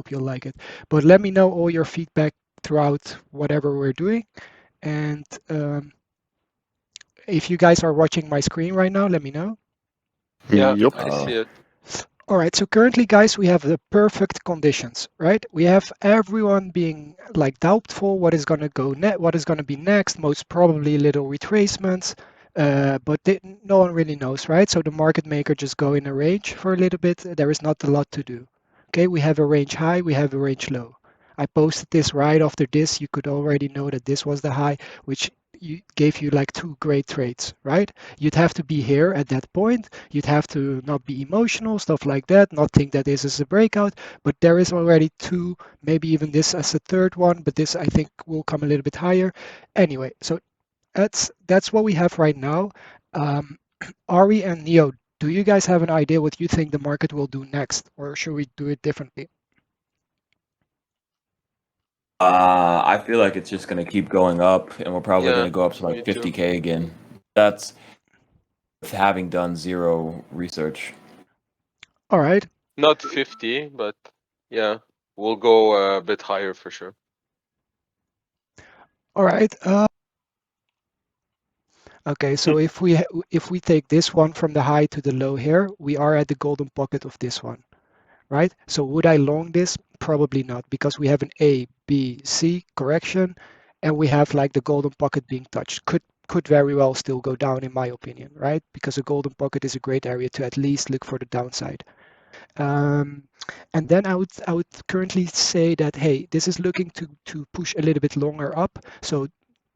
hope you'll like it. But let me know all your feedback throughout whatever we're doing. And if you guys are watching my screen right now, let me know. Yeah, Yep. I see it. All right, so currently, guys, we have the perfect conditions, right? We have everyone being like doubtful what is going to go net, what is going to be next, most probably little retracements, no one really knows, right? So the market maker just go in a range for a little bit. There is not a lot to do. Okay, we have a range high, we have a range low. I posted this right after this. You could already know that this was the high, which gave you like two great trades, right? You'd have to be here at that point. You'd have to not be emotional, stuff like that, not think that this is a breakout, but there is already two, maybe even this as a third one, but this I think will come a little bit higher. Anyway, so that's what we have right now. Ari and Neo, do you guys have an idea what you think the market will do next, or should we do it differently? I feel like it's just gonna keep going up, and we're probably Yeah, gonna go up to me like too. 50K again. That's having done zero research. All right. Not 50, but yeah, we'll go a bit higher for sure. All right. Okay, so if we take this one from the high to the low here, we are at the golden pocket of this one, right? So would I long this? Probably not, because we have an A, B, C correction, and we have like the golden pocket being touched. Could very well still go down in my opinion, right? Because a golden pocket is a great area to at least look for the downside. Um, and then I would currently say that, hey, this is looking to push a little bit longer up. So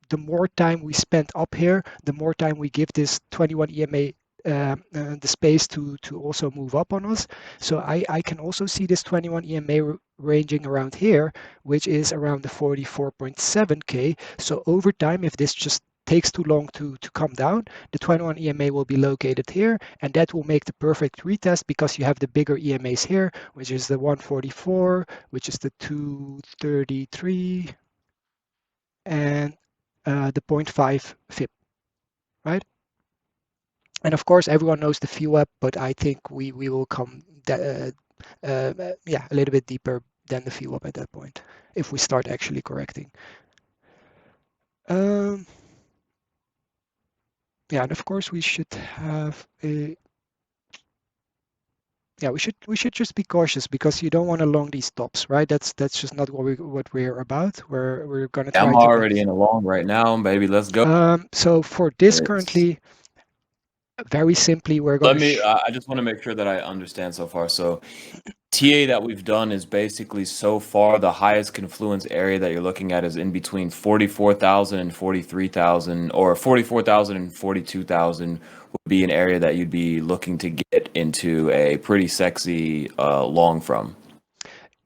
the more time we spend up here, the more time we give this 21 EMA the space to also move up on us. So I can also see this 21 EMA ranging around here, which is around the 44.7K. So over time, if this just takes too long to come down, the 21 EMA will be located here, and that will make the perfect retest because you have the bigger EMAs here, which is the 144, which is the 233, and the zero point 0.5 FIP, right? And of course, everyone knows the VWAP, but I think we will come yeah, a little bit deeper than the VWAP at that point if we start actually correcting. Yeah, and of course we should have a yeah, we should just be cautious because you don't want to long these tops, right? That's just not what we're about. We're gonna try I'm to already in a long right now, baby. Let's go. so for this It's, currently, very simply, we're let gonna me. I just want to make sure that I understand so far. So TA that we've done is basically so far the highest confluence area that you're looking at is in between 44,000 and 43,000, or 44,000 and 42,000 would be an area that you'd be looking to get into a pretty sexy long from.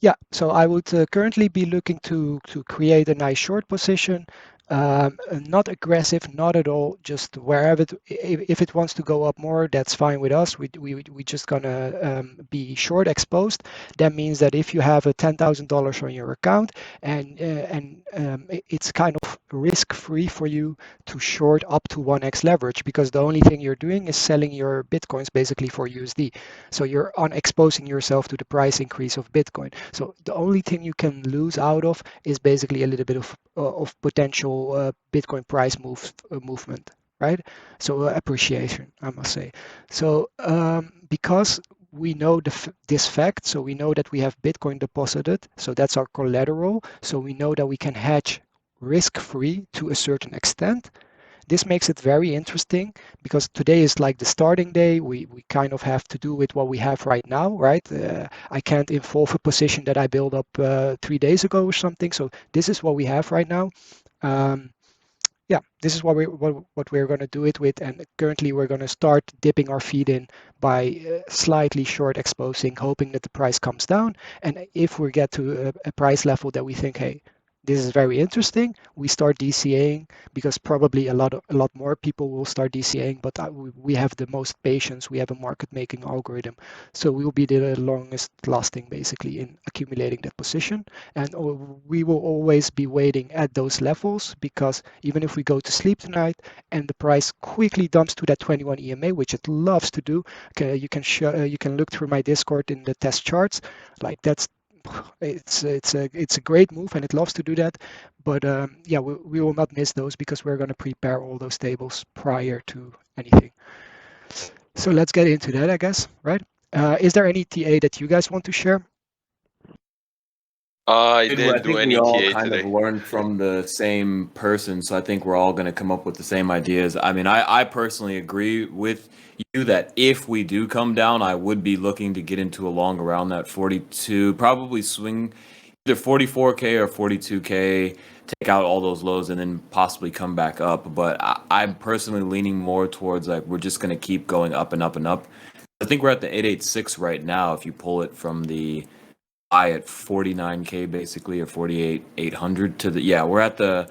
Yeah, so I would currently be looking to create a nice short position, not aggressive, not at all. Just wherever if it wants to go up more, that's fine with us. We just gonna be short exposed. That means that if you have a $10,000 on your account and it's kind of risk-free for you to short up to 1x leverage because the only thing you're doing is selling your bitcoins basically for USD. So you're unexposing yourself to the price increase of Bitcoin. So the only thing you can lose out of is basically a little bit of potential Bitcoin price movement, right? So appreciation, I must say. So because we know this fact, so we know that we have Bitcoin deposited, so that's our collateral. So we know that we can hedge risk-free to a certain extent. This makes it very interesting because today is like the starting day. We kind of have to do with what we have right now, right? I can't involve a position that I built up 3 days ago or something. So this is what we have right now. Um, yeah, this is what we're going to do it with. And currently we're going to start dipping our feet in by slightly short exposing, hoping that the price comes down. And if we get to a price level that we think, hey, this is very interesting, we start DCAing because probably a lot more people will start DCAing, but we have the most patience. We have a market making algorithm. So we will be the longest lasting basically in accumulating that position. And we will always be waiting at those levels because even if we go to sleep tonight and the price quickly dumps to that 21 EMA, which it loves to do, okay, you can look through my Discord in the test charts, like that's it's a great move and it loves to do that. But yeah, we will not miss those because we're going to prepare all those tables prior to anything. So let's get into that, I guess, right? Is there any TA that you guys want to share? I I didn't do think we any all TA kind of today. learned from the same person, so I think we're all going to come up with the same ideas. I mean, I personally agree with you that if we do come down, I would be looking to get into a long around that 42, probably swing either 44K or 42K, take out all those lows and then possibly come back up. But I'm personally leaning more towards like we're just going to keep going up and up and up. I think we're at the 886 right now if you pull it from the high at 49K basically, or 48,800 to the, yeah, we're at the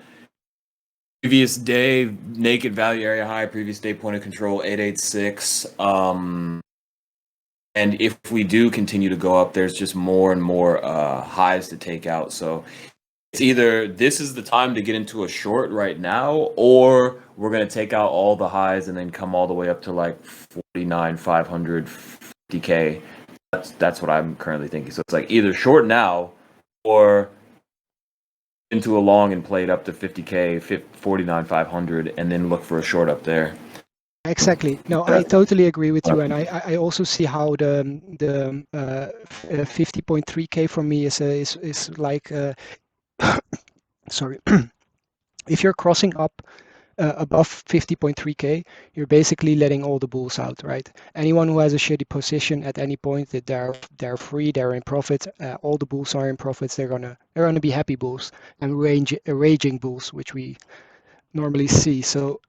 previous day naked value area high, previous day point of control 886. And if we do continue to go up, there's just more and more highs to take out. So it's either this is the time to get into a short right now, or we're going to take out all the highs and then come all the way up to like 49,500, 50K. That's what I'm currently thinking. So it's like either short now or into a long and play it up to 50K, 49,500, and then look for a short up there. Exactly. No, I totally agree with you, and I also see how the 50.3K for me is like sorry. If you're crossing up above 50.3K, you're basically letting all the bulls out, right? Anyone who has a shitty position at any point, that they're free, they're in profit. All the bulls are in profits. They're gonna be happy bulls and raging bulls, which we normally see. So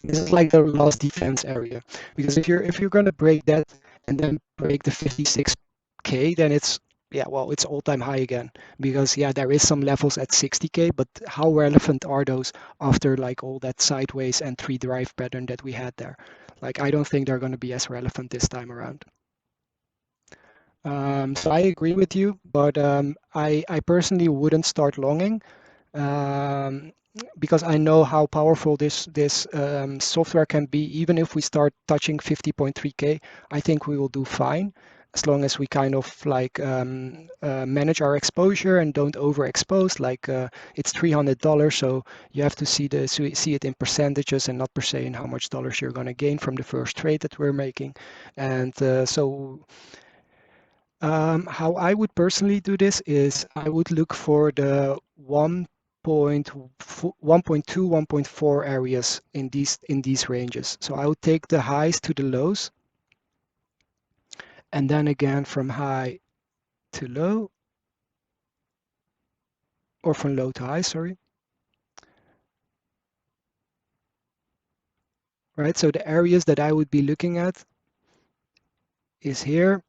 this is like the last defense area, because if you're gonna break that and then break the 56K, then it's, yeah, well, it's all-time high again, because yeah, there is some levels at 60K, but how relevant are those after like all that sideways and three drive pattern that we had there? Like, I don't think they're going to be as relevant this time around. So I agree with you, but I personally wouldn't start longing, um, because I know how powerful this software can be. Even if we start touching 50.3K, I think we will do fine, as long as we kind of like manage our exposure and don't overexpose. Like it's $300, so you have to see it in percentages and not per se in how much dollars you're going to gain from the first trade that we're making. And how I would personally do this is I would look for the 1.2, 1.4 areas in these ranges. So I would take the highs to the lows, and then again from high to low, or from low to high, sorry. Right, so the areas that I would be looking at is here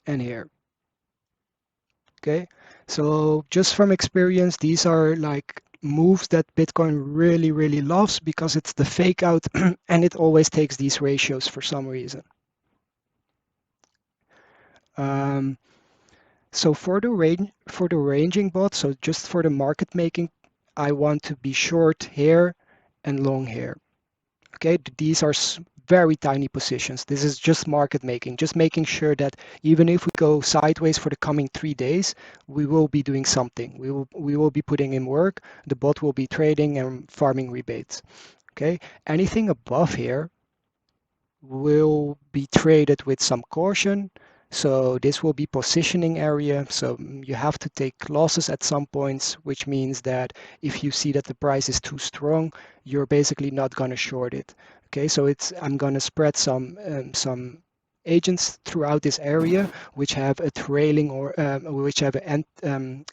and here. Okay, so just from experience, these are like moves that Bitcoin really, really loves, because it's the fake out and it always takes these ratios for some reason. So for the ranging bot, so just for the market making, I want to be short here and long here. Okay, these are very tiny positions. This is just market making, just making sure that even if we go sideways for the coming 3 days, we will be doing something. We will be putting in work. The bot will be trading and farming rebates. Okay, anything above here will be traded with some caution. So this will be positioning area. So you have to take losses at some points, which means that if you see that the price is too strong, you're basically not going to short it. Okay, so I'm going to spread some agents throughout this area which have a trailing or which have a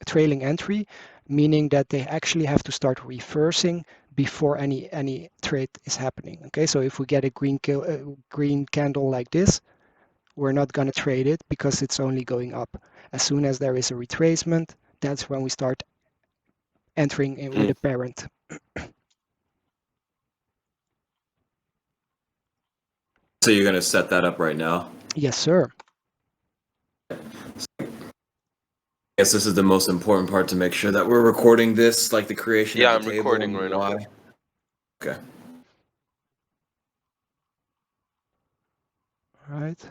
trailing entry, meaning that they actually have to start reversing before any trade is happening. Okay, so if we get a green candle like this, we're not going to trade it because it's only going up. As soon as there is a retracement, that's when we start entering in with a parent. So you're going to set that up right now? Yes, sir. I guess this is the most important part, to make sure that we're recording this, like the creation Yeah, of the I'm table. recording right now. Okay. Right.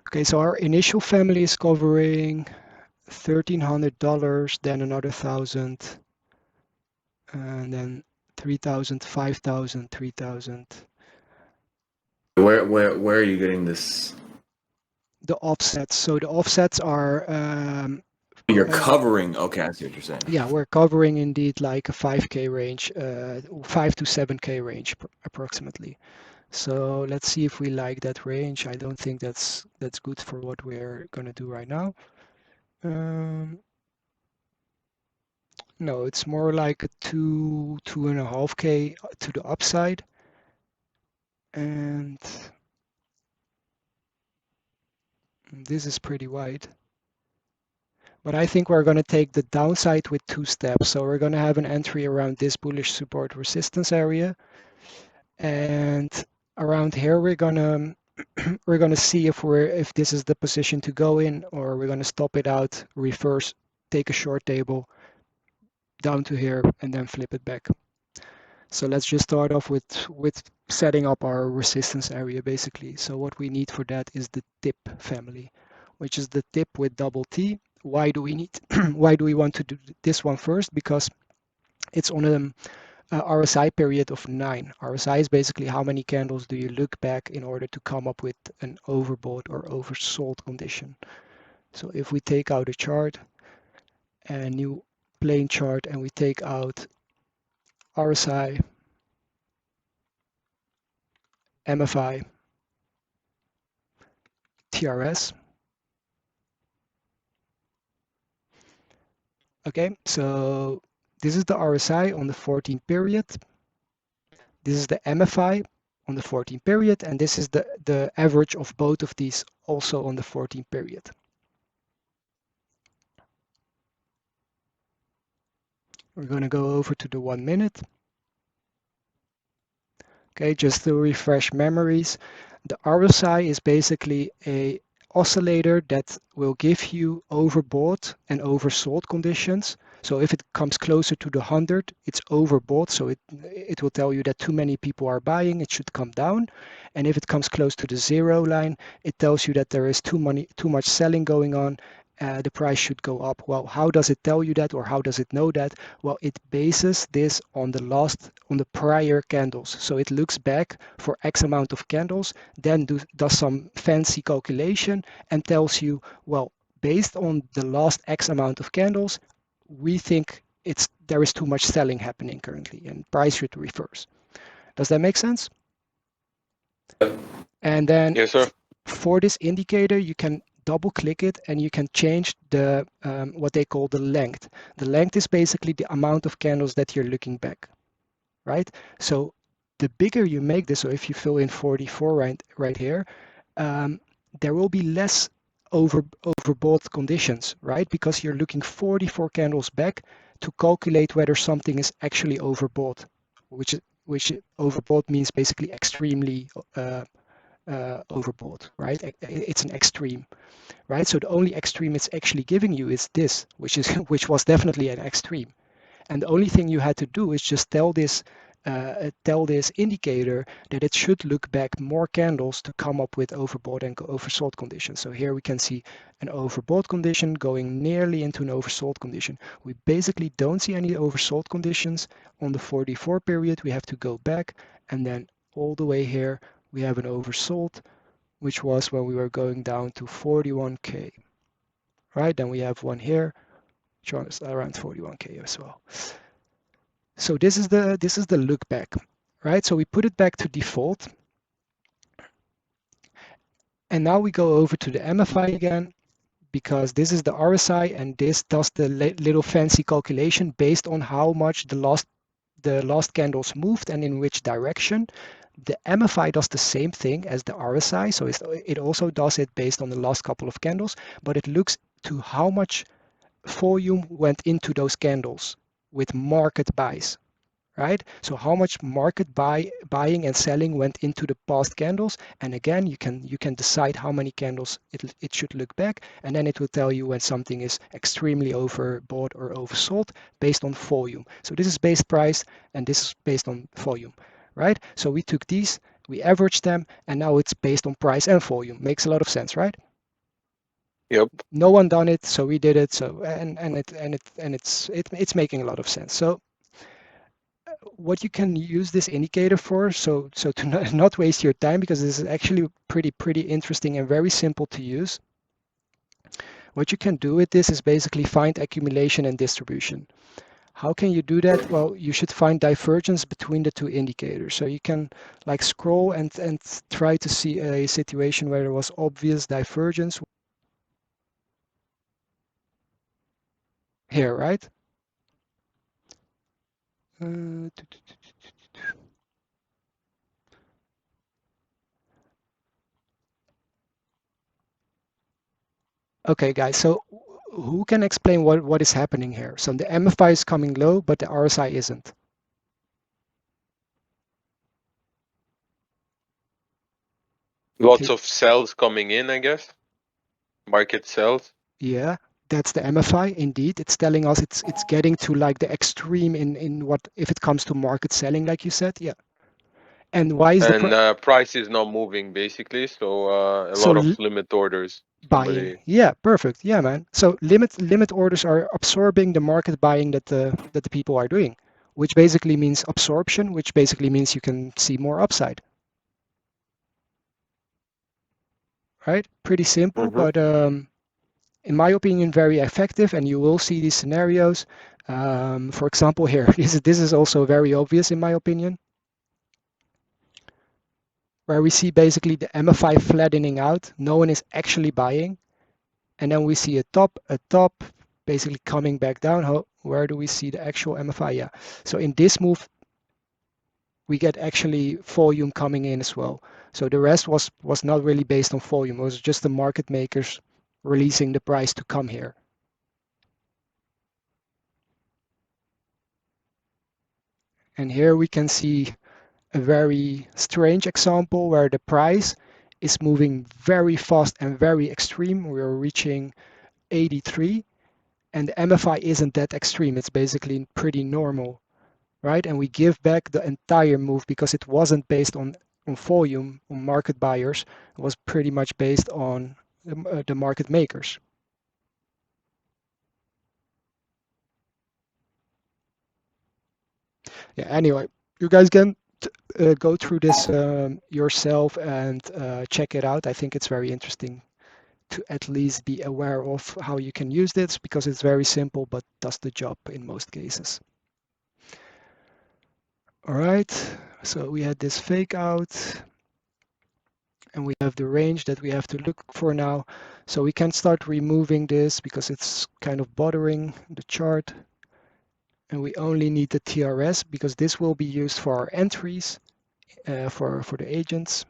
Okay, so our initial family is covering $1,300, then another 1,000, and then 3,000, 5,000, 3,000. Where are you getting this? The offsets. So the offsets are You're covering. Okay, I see what you're saying. yeah, we're covering indeed like a 5K range, 5 to 7K range approximately. So let's see if we like that range. I don't think that's good for what we're gonna do right now. No, it's more like a 2.5K to the upside. And this is pretty wide. But I think we're going to take the downside with 2 steps. So we're going to have an entry around this bullish support resistance area. And around here we're going to we're going to see if this is the position to go in, or we're going to stop it out, reverse, take a short table down to here, and then flip it back. So let's just start off with setting up our resistance area basically. So what we need for that is the tip family, which is the tip with double T. Why do we need why do we want to do this one first? Because it's on a RSI period of 9. RSI is basically how many candles do you look back in order to come up with an overbought or oversold condition. So if we take out a chart, a new plain chart, and we take out RSI, MFI, TRS. Okay, so this is the RSI on the 14 period. This is the MFI on the 14 period, and this is the average of both of these also on the 14 period. We're going to go over to the 1 minute. Okay, just to refresh memories, the RSI is basically a oscillator that will give you overbought and oversold conditions. So if it comes closer to the 100, it's overbought. So it will tell you that too many people are buying, it should come down. And if it comes close to the 0 line, it tells you that there is too much selling going on. The price should go up. Well, how does it tell you that, or how does it know that? Well, it bases this on the prior candles. So it looks back for X amount of candles, then does some fancy calculation and tells you, well, based on the last X amount of candles, we think there is too much selling happening currently, and price should reverse. Does that make sense? And then Yes, sir. for this indicator, you can double click it and you can change the what they call the length. The length is basically the amount of candles that you're looking back, right? So the bigger you make this, so if you fill in 44 right here, there will be less overbought conditions, right? Because you're looking 44 candles back to calculate whether something is actually overbought, which overbought means basically extremely overbought, right? It's an extreme, right? So the only extreme it's actually giving you is this, which was definitely an extreme. And the only thing you had to do is just tell this indicator that it should look back more candles to come up with overbought and oversold conditions. So here we can see an overbought condition going nearly into an oversold condition. We basically don't see any oversold conditions on the 44 period. We have to go back, and then all the way here we have an oversold, which was when we were going down to 41K, right? Then we have one here, which was around 41K as well. So this is the look back, right? So we put it back to default. And now we go over to the MFI again, because this is the RSI, and this does the little fancy calculation based on how much the last candles moved and in which direction. The MFI does the same thing as the RSI, so it also does it based on the last couple of candles, but it looks to how much volume went into those candles with market buys, right? So how much market buying and selling went into the past candles, and again you can decide how many candles it should look back, and then it will tell you when something is extremely overbought or oversold based on volume. So this is base price and this is based on volume, right? So we took these, we averaged them, and now it's based on price and volume. Makes a lot of sense, right? Yep. No one done it, so we did it. So it's making a lot of sense. So what you can use this indicator for, so to not waste your time, because this is actually pretty interesting and very simple to use. What you can do with this is basically find accumulation and distribution. How can you do that? Well, you should find divergence between the two indicators. So you can like scroll and try to see a situation where there was obvious divergence here, right? Okay, guys, so who can explain what is happening here? So the MFI is coming low, but the RSI isn't. Lots of cells coming in, I guess. Market cells. Yeah, that's the MFI. Indeed, it's telling us it's getting to like the extreme in what if it comes to market selling, like you said. Yeah. And why is the price is not moving basically, so a so lot of limit orders. buying? Yeah, perfect. Yeah, man. So limit orders are absorbing the market buying that the people are doing, which basically means absorption, which basically means you can see more upside. Right? Pretty simple, but in my opinion, very effective. And you will see these scenarios. For example, here, this is also very obvious in my opinion, where we see basically the MFI flattening out. No one is actually buying. And then we see a top, basically coming back down. Where do we see the actual MFI? Yeah. So in this move, we get actually volume coming in as well. So the rest was not really based on volume. It was just the market makers releasing the price to come here. And here we can see a very strange example where the price is moving very fast and very extreme. We're reaching 83 and the MFI isn't that extreme. It's basically pretty normal, right? And we give back the entire move because it wasn't based on volume, on market buyers. It was pretty much based on the market makers. Yeah, anyway, you guys can go through this yourself and check it out. I think it's very interesting to at least be aware of how you can use this because it's very simple but does the job in most cases. All right, so we had this fake out and we have the range that we have to look for now. So we can start removing this because it's kind of bothering the chart. And we only need the TRS because this will be used for our entries for the agents.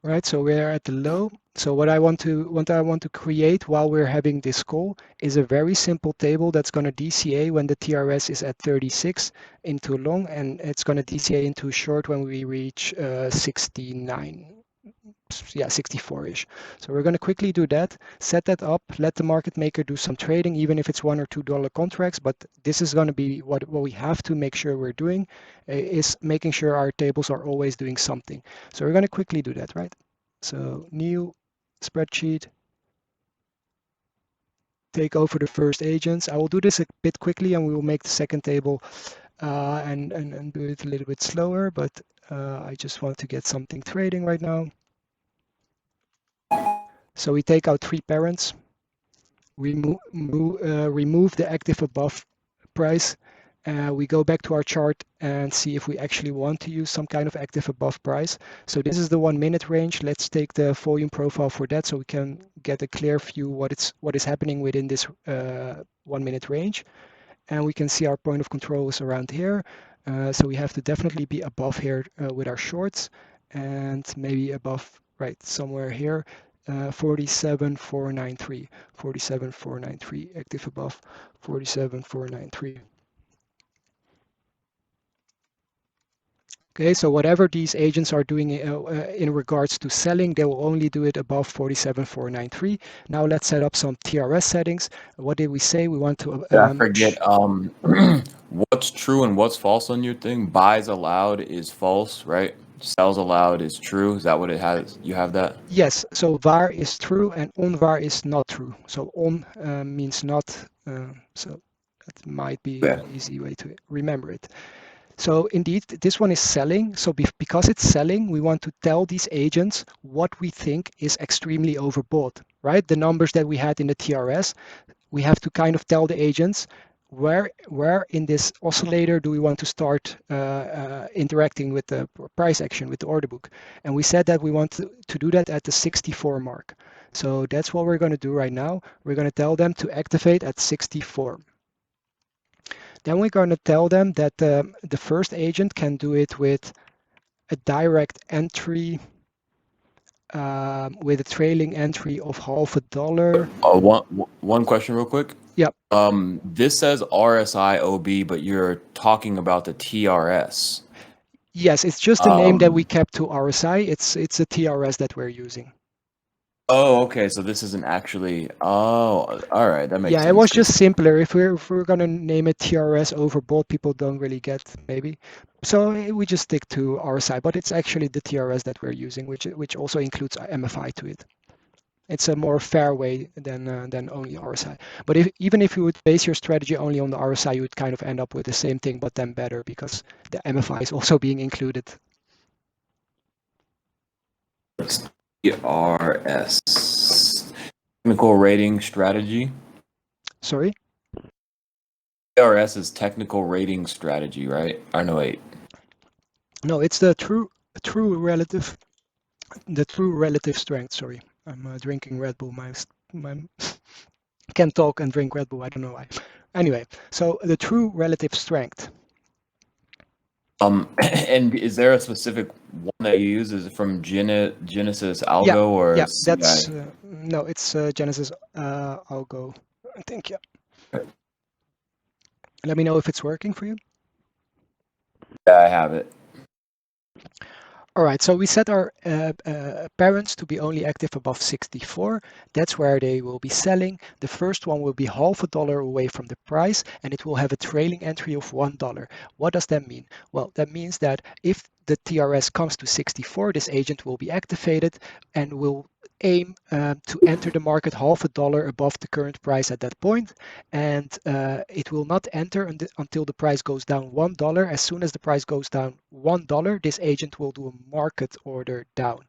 Right, so we're at the low. So what I want to create while we're having this call is a very simple table that's going to DCA when the TRS is at 36 into long, and it's going to DCA into short when we reach 69. Yeah, 64-ish. So we're going to quickly do that, set that up, let the market maker do some trading, even if it's $1 or $2 contracts. But this is going to be what we have to make sure we're doing is making sure our tables are always doing something. So we're going to quickly do that, right? So new spreadsheet, take over the first agents. I will do this a bit quickly and we will make the second table and do it a little bit slower, but I just want to get something trading right now. So we take out 3 parents, remove the active above price. We go back to our chart and see if we actually want to use some kind of active above price. So this is the 1 minute range. Let's take the volume profile for that so we can get a clear view what is happening within this 1 minute range. And we can see our point of control is around here. So we have to definitely be above here with our shorts and maybe above, right, somewhere here. 47,493, 47,493, active above 47,493. Okay, so whatever these agents are doing in regards to selling, they will only do it above 47,493. Now let's set up some TRS settings. What did we say? We want to I forget what what's true and what's false on your thing? Buys allowed is false, right? Sells allowed is true. Is that what it has? You have that? Yes, so var is true and on-var is not true. So on means not, so that might be Yeah. an easy way to remember it. So indeed, this one is selling. So because it's selling, we want to tell these agents what we think is extremely overbought, right? The numbers that we had in the TRS, we have to kind of tell the agents where in this oscillator do we want to start interacting with the price action, with the order book. And we said that we want to do that at the 64 mark. So that's what we're going to do right now. We're going to tell them to activate at 64. Then we're going to tell them that the first agent can do it with a direct entry with a trailing entry of $0.50. One question real quick. Yep. This says RSIOB, but you're talking about the TRS. Yes, it's just a name that we kept to RSI. It's a TRS that we're using. Oh, okay. So this isn't actually. Oh, all right. That makes sense. Yeah, it was just simpler. If we're gonna name it TRS overbought, people don't really get maybe. So we just stick to RSI, but it's actually the TRS that we're using, which also includes MFI to it. It's a more fair way than only RSI. But even if you would base your strategy only on the RSI, you would kind of end up with the same thing, but then better because the MFI is also being included. TRS. Technical rating strategy. Sorry? TRS is technical rating strategy, right? Or no, wait. No, it's the true relative strength. Sorry, I'm drinking Red Bull. My can't talk and drink Red Bull. I don't know why. Anyway, so the true relative strength. And is there a specific one that you use? Is it from Genesis Algo or yeah, CI? that's no, it's Genesis Algo. I think, yeah. Let me know if it's working for you. Yeah, I have it. All right, so we set our parents to be only active above 64. That's where they will be selling. The first one will be $0.50 away from the price, and it will have a trailing entry of $1. What does that mean? Well, that means that if the TRS comes to 64, this agent will be activated and will aim to enter the market $0.50 above the current price at that point, and it will not enter until the price goes down $1. As soon as the price goes down $1, this agent will do a market order down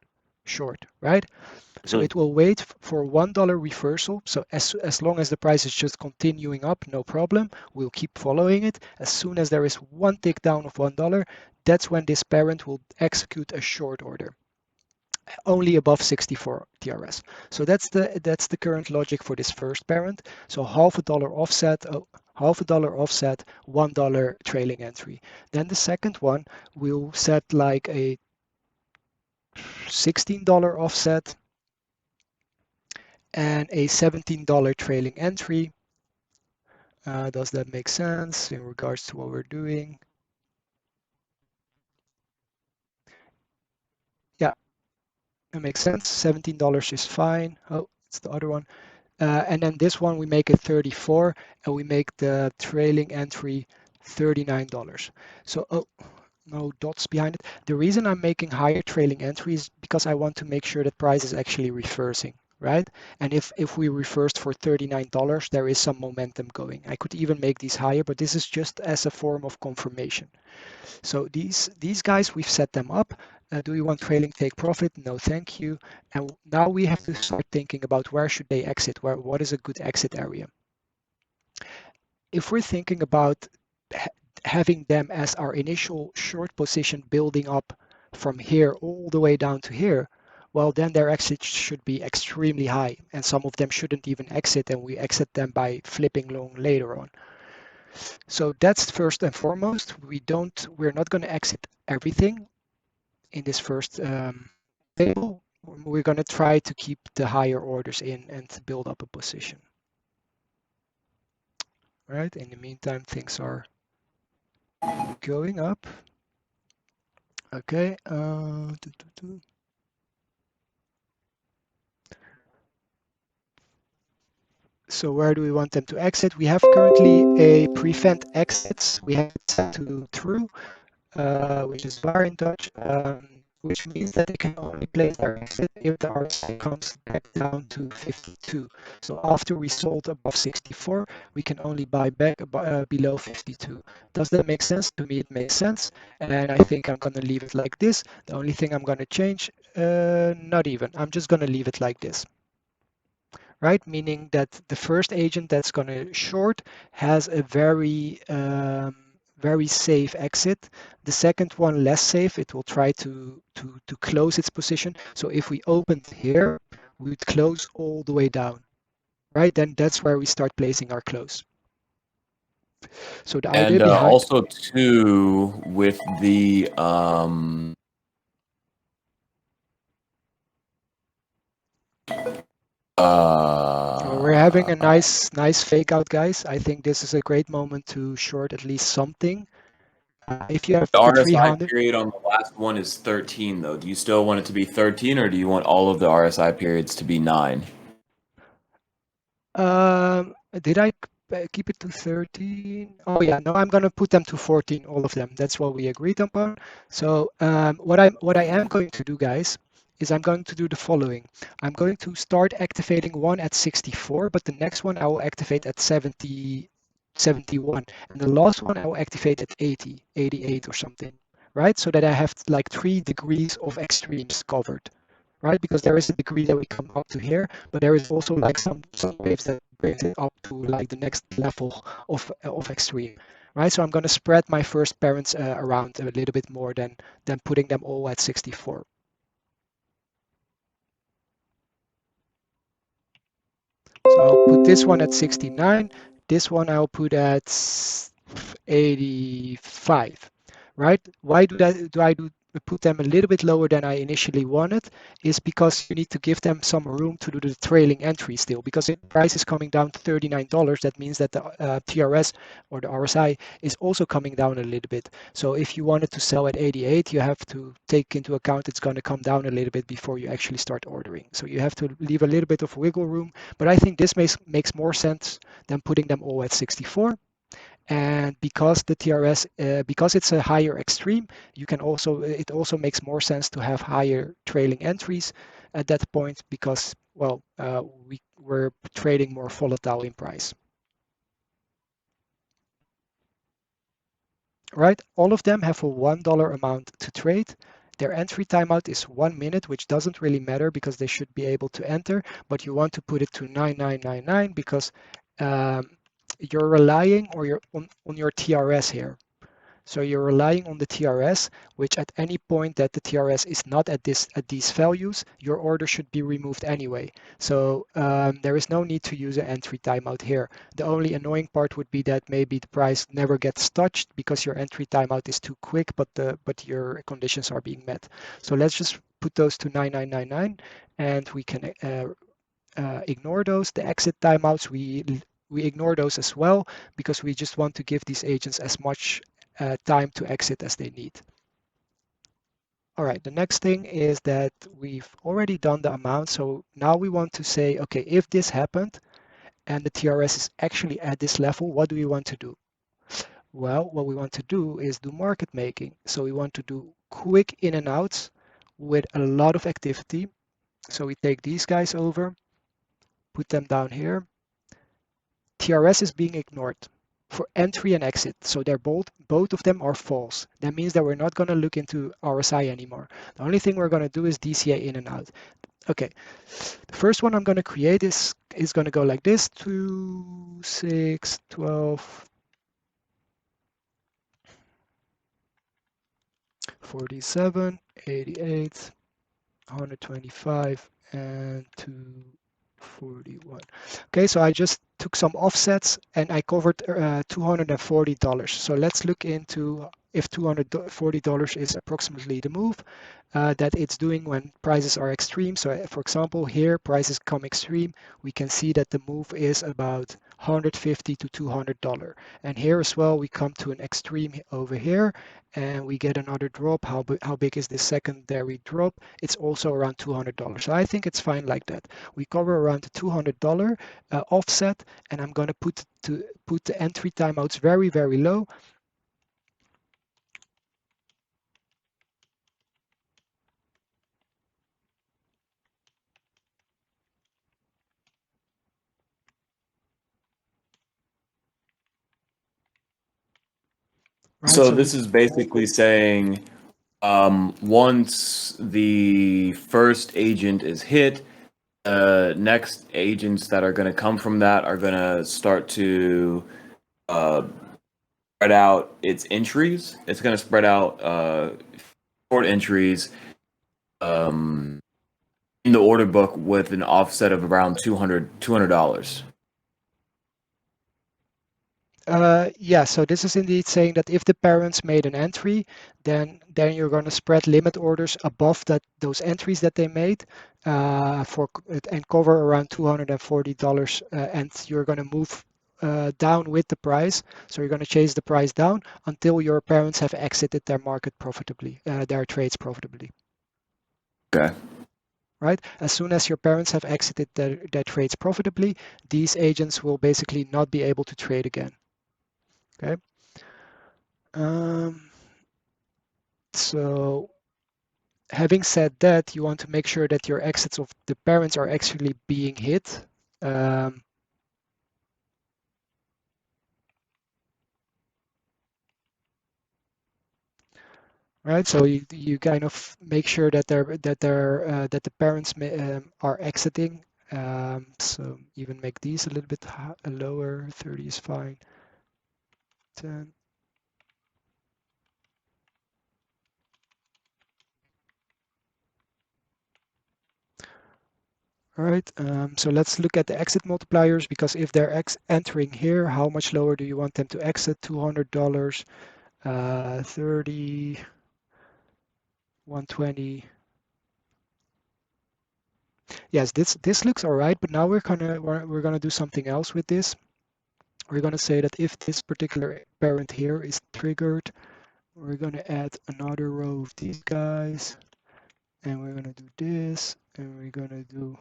short, right? So it will wait for $1 reversal. So as long as the price is just continuing up, no problem. We'll keep following it. As soon as there is one tick down of $1, that's when this parent will execute a short order only above 64 TRS. So that's the current logic for this first parent. So $0.50 offset, $0.50 offset, $1 trailing entry. Then the second one will set like a $16 offset and a $17 trailing entry. Does that make sense in regards to what we're doing? Yeah, that makes sense. $17 is fine. Oh, it's the other one. And then this one we make it 34 and we make the trailing entry $39. So, oh, no dots behind it. The reason I'm making higher trailing entries is because I want to make sure that price is actually reversing, right? And if we reversed for $39, there is some momentum going. I could even make these higher, but this is just as a form of confirmation. So these guys, we've set them up. Do we want trailing take profit? No, thank you. And now we have to start thinking about where should they exit? What is a good exit area? If we're thinking about having them as our initial short position building up from here all the way down to here, well, then their exit should be extremely high. And some of them shouldn't even exit, and we exit them by flipping long later on. So that's first and foremost. We're not going to exit everything in this first table. We're going to try to keep the higher orders in and to build up a position. Right. In the meantime, things are going up. Okay. So where do we want them to exit? We have currently a prevent exits. We have it set to true, which is var in Dutch, which means that they can only place their exit if the RSI comes back down to 52. So after we sold above 64, we can only buy back below 52. Does that make sense? To me, it makes sense. And I think I'm going to leave it like this. The only thing I'm going to change, not even. I'm just going to leave it like this. Right? Meaning that the first agent that's going to short has a very safe exit. The second one less safe. It will try to close its position. So if we opened here, we would close all the way down. Right? Then that's where we start placing our close. So the idea And behind also too with the we're having a nice fake out, guys. I think this is a great moment to short at least something. If you have the the RSI 300, period on the last one is 13 though. Do you still want it to be 13 or do you want all of the RSI periods to be 9? Did I keep it to 13? Oh yeah, no, I'm gonna put them to 14, all of them. That's what we agreed upon. So what I am going to do, guys, is I'm going to do the following. I'm going to start activating one at 64, but the next one I will activate at 70, 71, and the last one I will activate at 80, 88 or something, right? So that I have like 3 degrees of extremes covered, right? Because there is a degree that we come up to here, but there is also like some waves that brings it up to like the next level of extreme, right? So I'm going to spread my first parents around a little bit more than putting them all at 64. So I'll put this one at 69. This one I'll put at 85, right? Why do I put them a little bit lower than I initially wanted? Is because you need to give them some room to do the trailing entry still. Because if the price is coming down to $39, that means that the TRS or the RSI is also coming down a little bit. So if you wanted to sell at 88, you have to take into account it's going to come down a little bit before you actually start ordering. So you have to leave a little bit of wiggle room. But I think this makes more sense than putting them all at 64. And because the TRS, because it's a higher extreme, it also makes more sense to have higher trailing entries at that point because, well, we're trading more volatile in price. Right? All of them have a $1 amount to trade. Their entry timeout is 1 minute, which doesn't really matter because they should be able to enter, but you want to put it to 9999 because you're relying on your TRS here. So you're relying on the TRS, which at any point that the TRS is not at these values, your order should be removed anyway. So there is no need to use an entry timeout here. The only annoying part would be that maybe the price never gets touched because your entry timeout is too quick, but your conditions are being met. So let's just put those to 9999, and we can ignore those. The exit timeouts, we ignore those as well because we just want to give these agents as much time to exit as they need. All right, the next thing is that we've already done the amount. So now we want to say, okay, if this happened and the TRS is actually at this level, what do we want to do? Well, what we want to do is do market making. So we want to do quick in and outs with a lot of activity. So we take these guys over, put them down here. TRS is being ignored for entry and exit. So they're both of them are false. That means that we're not going to look into RSI anymore. The only thing we're going to do is DCA in and out. Okay, the first one I'm going to create is going to go like this: 2, 6, 12, 47, 88, 125, and 241. Okay, so I just took some offsets and I covered $240. So let's look into if $240 is approximately the move that it's doing when prices are extreme. So for example, here prices come extreme, we can see that the move is about $150 to $200. And here as well, we come to an extreme over here and we get another drop. How big is this secondary drop? It's also around $200. So I think it's fine like that. We cover around the $200 offset, and I'm going to put the entry timeouts very, very low. Right, So this is basically saying once the first agent is hit, next agents that are going to come from that are going to start to spread out its entries. It's going to spread out short entries in the order book with an offset of around $200. Yeah, so this is indeed saying that if the parents made an entry, then you're going to spread limit orders above those entries that they made and cover around $240, and you're going to move down with the price. So you're going to chase the price down until your parents have exited their market profitably, their trades profitably. Okay. Right? As soon as your parents have exited their trades profitably, these agents will basically not be able to trade again. Okay. So having said that, you want to make sure that your exits of the parents are actually being hit. Right, so you kind of make sure that the parents are exiting. So even make these a little bit lower. 30 is fine. 10. All right, so let's look at the exit multipliers, because if they're entering here, how much lower do you want them to exit? $200, 30, 120. Yes, this looks all right, but now we're gonna do something else with this. We're gonna say that if this particular parent here is triggered, we're gonna add another row of these guys, and we're gonna do this, and we're gonna do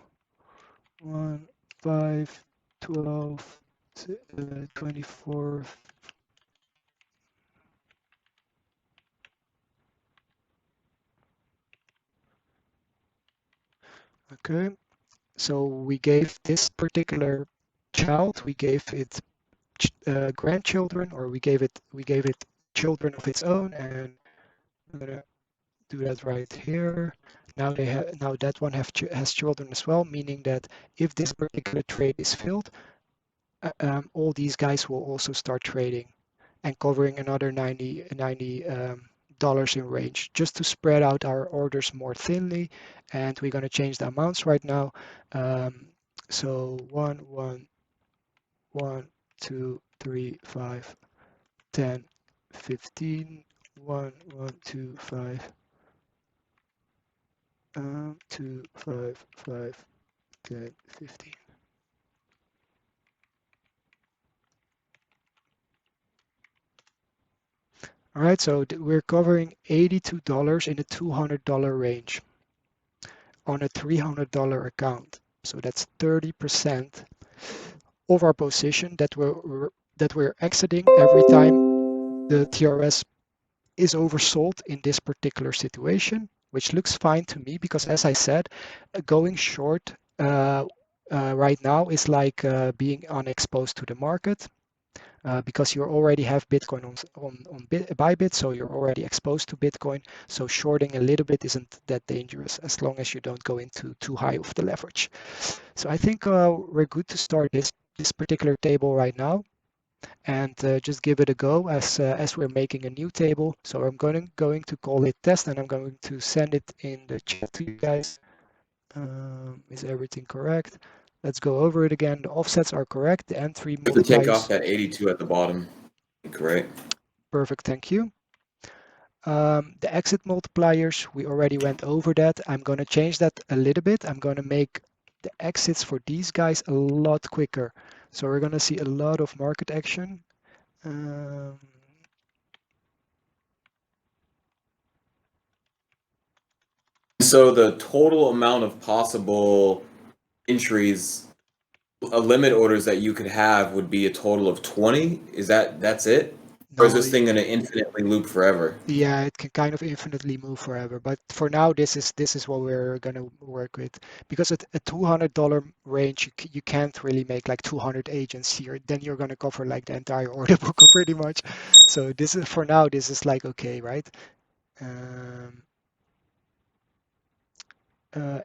1, 5, 12, 24. Okay, so we gave this particular child, we gave it grandchildren, or we gave it children of its own, and I'm gonna do that right here. Now that one has children as well, meaning that if this particular trade is filled, all these guys will also start trading and covering another $90 dollars in range, just to spread out our orders more thinly. And we're going to change the amounts right now. So 1, 1, 1, 2, 3, 5, 10, 15, 1, 1, 2, 5, 2, 5, 5, 10, 15. All right, so we're covering $82 in the $200 range on a $300 account. So that's 30% of our position that we're exiting every time the TRS is oversold in this particular situation, which looks fine to me, because as I said, going short right now is like being unexposed to the market. Because you already have Bitcoin on Bybit, so you're already exposed to Bitcoin. So shorting a little bit isn't that dangerous, as long as you don't go into too high of the leverage. So I think we're good to start this particular table right now, and just give it a go as we're making a new table. So I'm going to call it test, and I'm going to send it in the chat to you guys. Is everything correct? Let's go over it again. The offsets are correct. The entry You have to take multipliers. off that 82 at the bottom. Correct. Perfect, thank you. The exit multipliers, we already went over that. I'm going to change that a little bit. I'm going to make the exits for these guys a lot quicker. So we're going to see a lot of market action. So the total amount of possible entries, limit orders that you could have would be a total of 20? That's it? Or is No, this thing going to infinitely loop forever? yeah, it can kind of infinitely move forever. But for now, this is what we're going to work with. Because at a $200 range, you can't really make like 200 agents here. Then you're going to cover like the entire order book pretty much. So this is for now, this is like okay, right?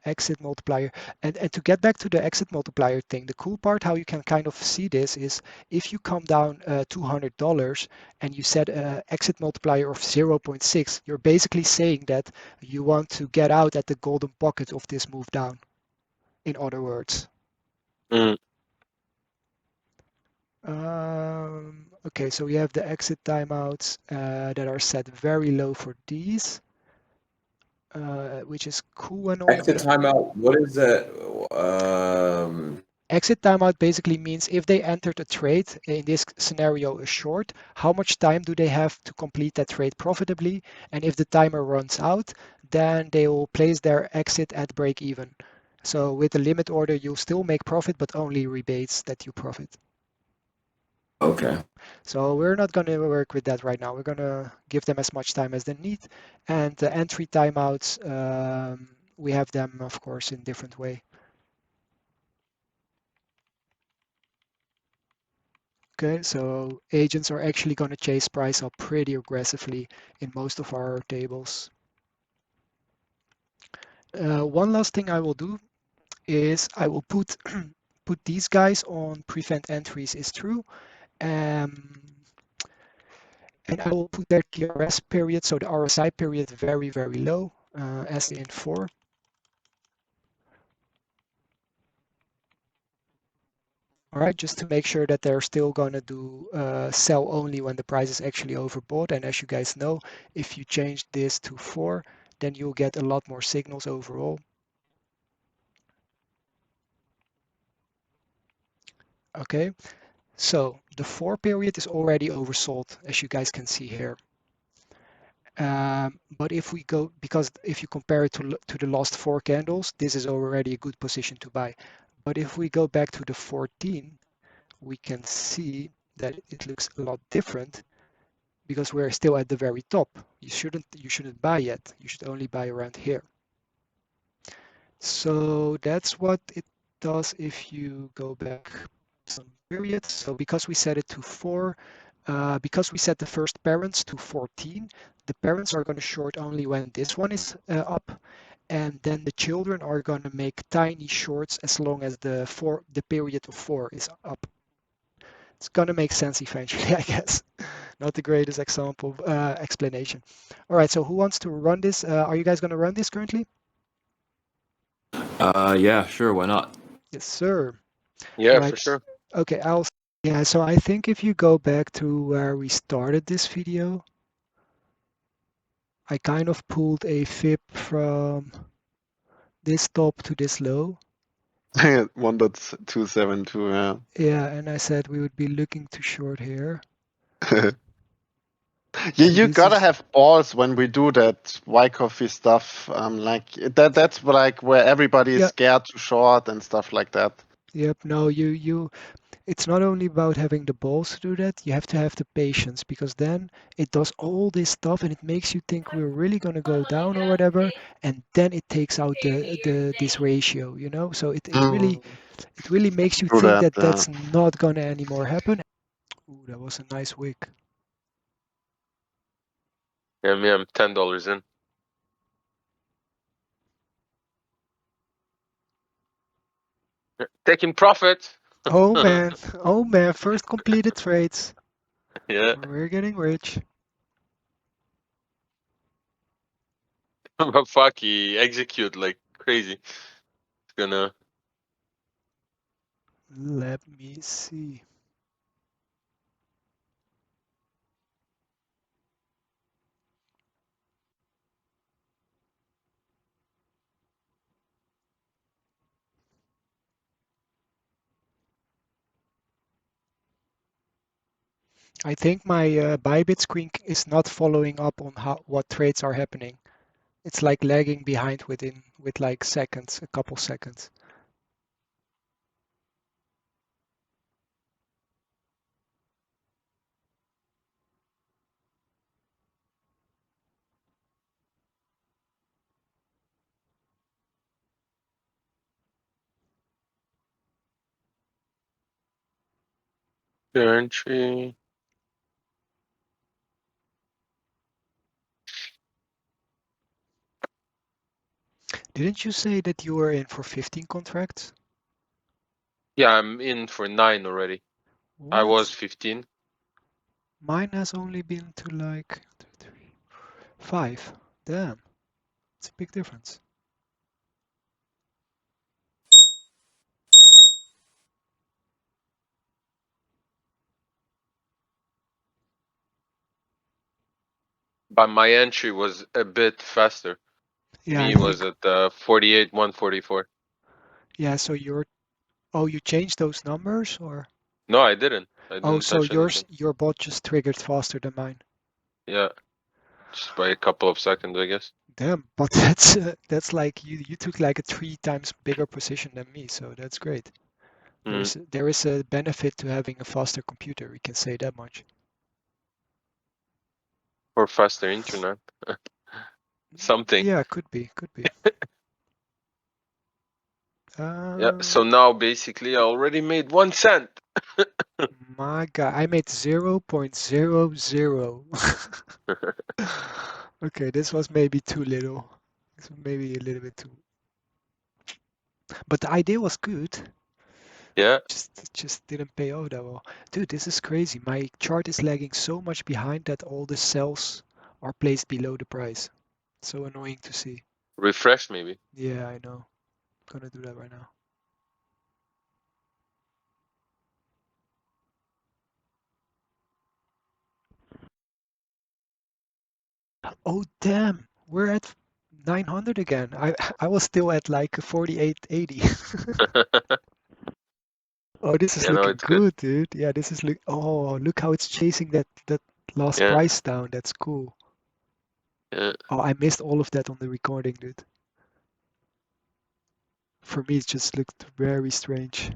Exit multiplier. And to get back to the exit multiplier thing, the cool part how you can kind of see this is if you come down $200 and you set an exit multiplier of 0.6, you're basically saying that you want to get out at the golden pocket of this move down, in other words. Okay, so we have the exit timeouts that are set very low for these, which is cool and all. Exit timeout, what is that? Exit timeout basically means if they entered a trade, in this scenario a short, how much time do they have to complete that trade profitably? And if the timer runs out, then they will place their exit at break even. So with the limit order, you'll still make profit, but only rebates that you profit. Okay. So we're not going to work with that right now. We're going to give them as much time as they need. And the entry timeouts, we have them, of course, in different way. Okay, so agents are actually going to chase price up pretty aggressively in most of our tables. One last thing I will do is I will put put these guys on prevent entries is true, and I will put their TRS period, so the RSI period, very, very low, as in 4. All right, just to make sure that they're still going to do sell only when the price is actually overbought. And as you guys know, if you change this to 4, then you'll get a lot more signals overall. Okay, so the 4 period is already oversold, as you guys can see here. But if we go, because if you compare it to the last 4 candles, this is already a good position to buy. But if we go back to the 14, we can see that it looks a lot different because we're still at the very top. You shouldn't buy yet. You should only buy around here. So that's what it does if you go back some periods. So because we set it to 4, because we set the first parents to 14, the parents are going to short only when this one is up, and then the children are going to make tiny shorts as long as the period of 4 is up. It's going to make sense eventually, I guess. Not the greatest example explanation. All right, so who wants to run this? Are you guys going to run this currently? Yeah, sure, why not? Yes, sir. Yeah, All for right. sure. Okay, yeah, so I think if you go back to where we started this video, I kind of pulled a fib from this top to this low. 1.272, yeah. Yeah, and I said we would be looking to short here. You gotta have balls when we do that Y coffee stuff. Like that's like where everybody is scared to short and stuff like that. Yep. No, it's not only about having the balls to do that, you have to have the patience because then it does all this stuff and it makes you think we're really going to go down or whatever, and then it takes out this ratio, So it really makes you True think that that, that's not going to anymore happen. Ooh, that was a nice wick. Yeah, me, I'm $10 in. Taking profit. Oh man, first completed trades. Yeah. We're getting rich. But fuck, he execute like crazy. It's gonna. Let me see. I think my Bybit screen is not following up on what trades are happening. It's like lagging behind with like seconds, a couple seconds. Your entry. Didn't you say that you were in for 15 contracts? Yeah, I'm in for 9 already. I was What? 15. Mine has only been to like 2, 3, 5. Damn, it's a big difference. But my entry was a bit faster. Yeah, I Me was think. at 48, 144. Yeah, so you changed those numbers or? No, I didn't. I Oh, didn't so touch anything. your bot just triggered faster than mine. Yeah, just by a couple of seconds, I guess. Damn, but that's like you took like a 3 times bigger position than me, so that's great. There is a benefit to having a faster computer, we can say that much. Or faster internet. Something. Yeah, could be, could be. Yeah, so now basically I already made 1 cent. My God, I made 0.00. Okay, this was maybe too little. This was maybe a little bit too. But the idea was good. Yeah, Just didn't pay off that well. Dude, this is crazy. My chart is lagging so much behind that all the cells are placed below the price. So annoying to see. refresh maybe. Yeah, I know. Gonna do that right now. Oh damn, we're at 900 again. I was still at like 48.80. Oh, this is You know, looking it's good. good, dude. Yeah, this is look how it's chasing that last Yeah, price down. That's cool. yeah. Oh, I missed all of that on the recording, dude. For me, it just looked very strange.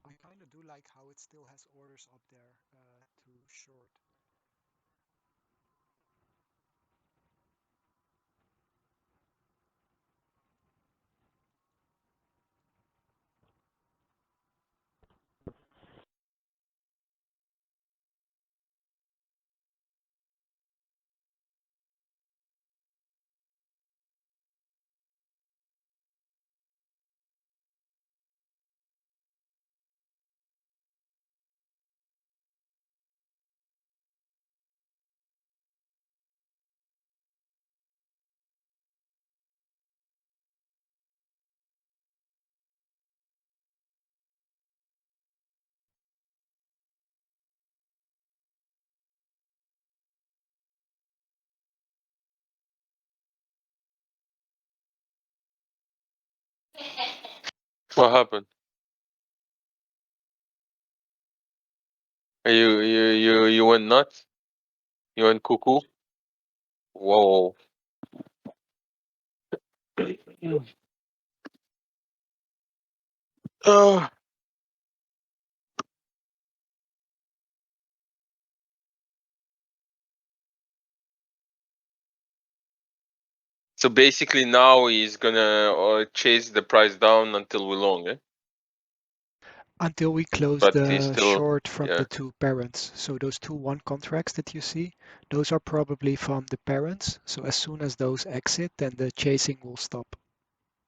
I kind of do like how it still has orders up there to short. What happened? You went nuts? You went cuckoo? Whoa. Uh, so basically now he's gonna chase the price down until we long, eh? Until we close But he's the still, short from yeah. the two parents. So those 2-1 contracts that you see, those are probably from the parents. So as soon as those exit, then the chasing will stop.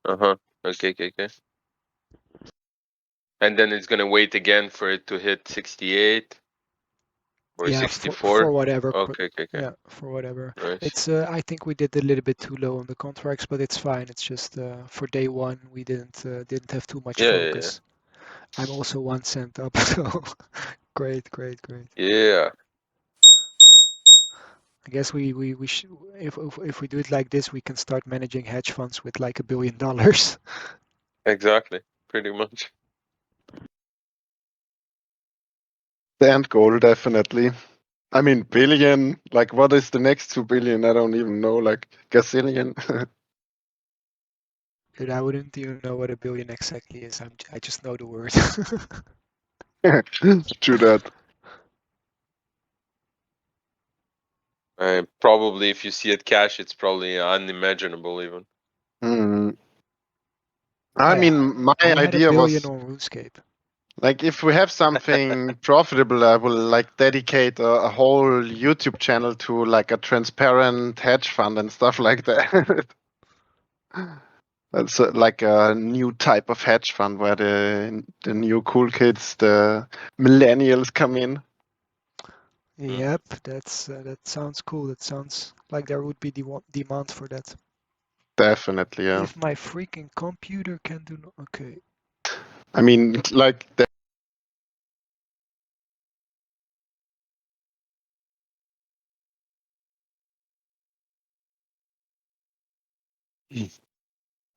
Uh-huh. Okay. And then it's gonna wait again for it to hit 68 or Yeah, 64. for whatever. Okay. Yeah, for whatever. Nice. It's I think we did a little bit too low on the contracts, but it's fine. It's just for day one we didn't have too much Yeah. focus. I'm also 1 cent up, so great. Yeah. I guess we should, if we do it like this, we can start managing hedge funds with like $1 billion. Exactly, pretty much. The end goal, definitely. I mean, billion, like what is the next 2 billion? I don't even know, like gazillion. Dude, I wouldn't even know what $1 billion exactly is. I just know the word. True that. Probably if you see it cash, it's probably unimaginable even. I Oh, mean, yeah. my We had $1 idea billion was on RuneScape. like if we have something profitable, I will like dedicate a whole YouTube channel to like a transparent hedge fund and stuff like that. That's like a new type of hedge fund where the new cool kids, the millennials, come in. Yep, that sounds cool. That sounds like there would be demand for that. Definitely, yeah. If my freaking computer can do okay. I mean, like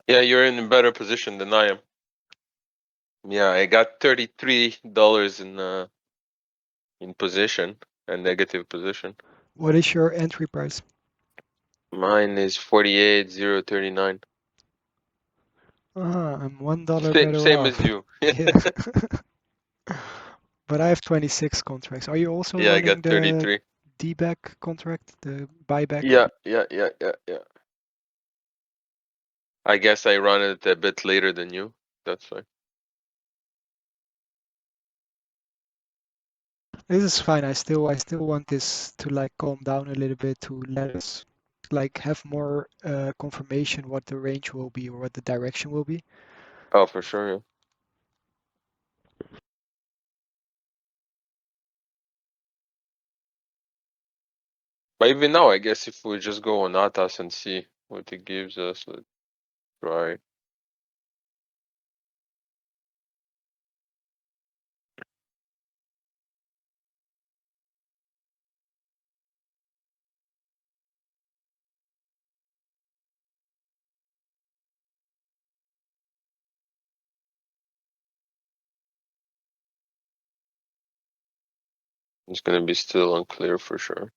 Yeah, you're in a better position than I am. Yeah, I got $33 in position, a negative position. What is your entry price? Mine is 48,039. I'm $1 better Same off. as you. Yeah. But I have 26 contracts. Are you also Yeah, I running got the 33. D-back contract, the buyback? Yeah. I guess I run it a bit later than you. That's fine. This is fine. I still want this to like calm down a little bit to let us like have more confirmation what the range will be or what the direction will be. Oh, for sure, yeah. But even now, I guess if we just go on Atas and see what it gives us, let's try. It's gonna be still unclear for sure.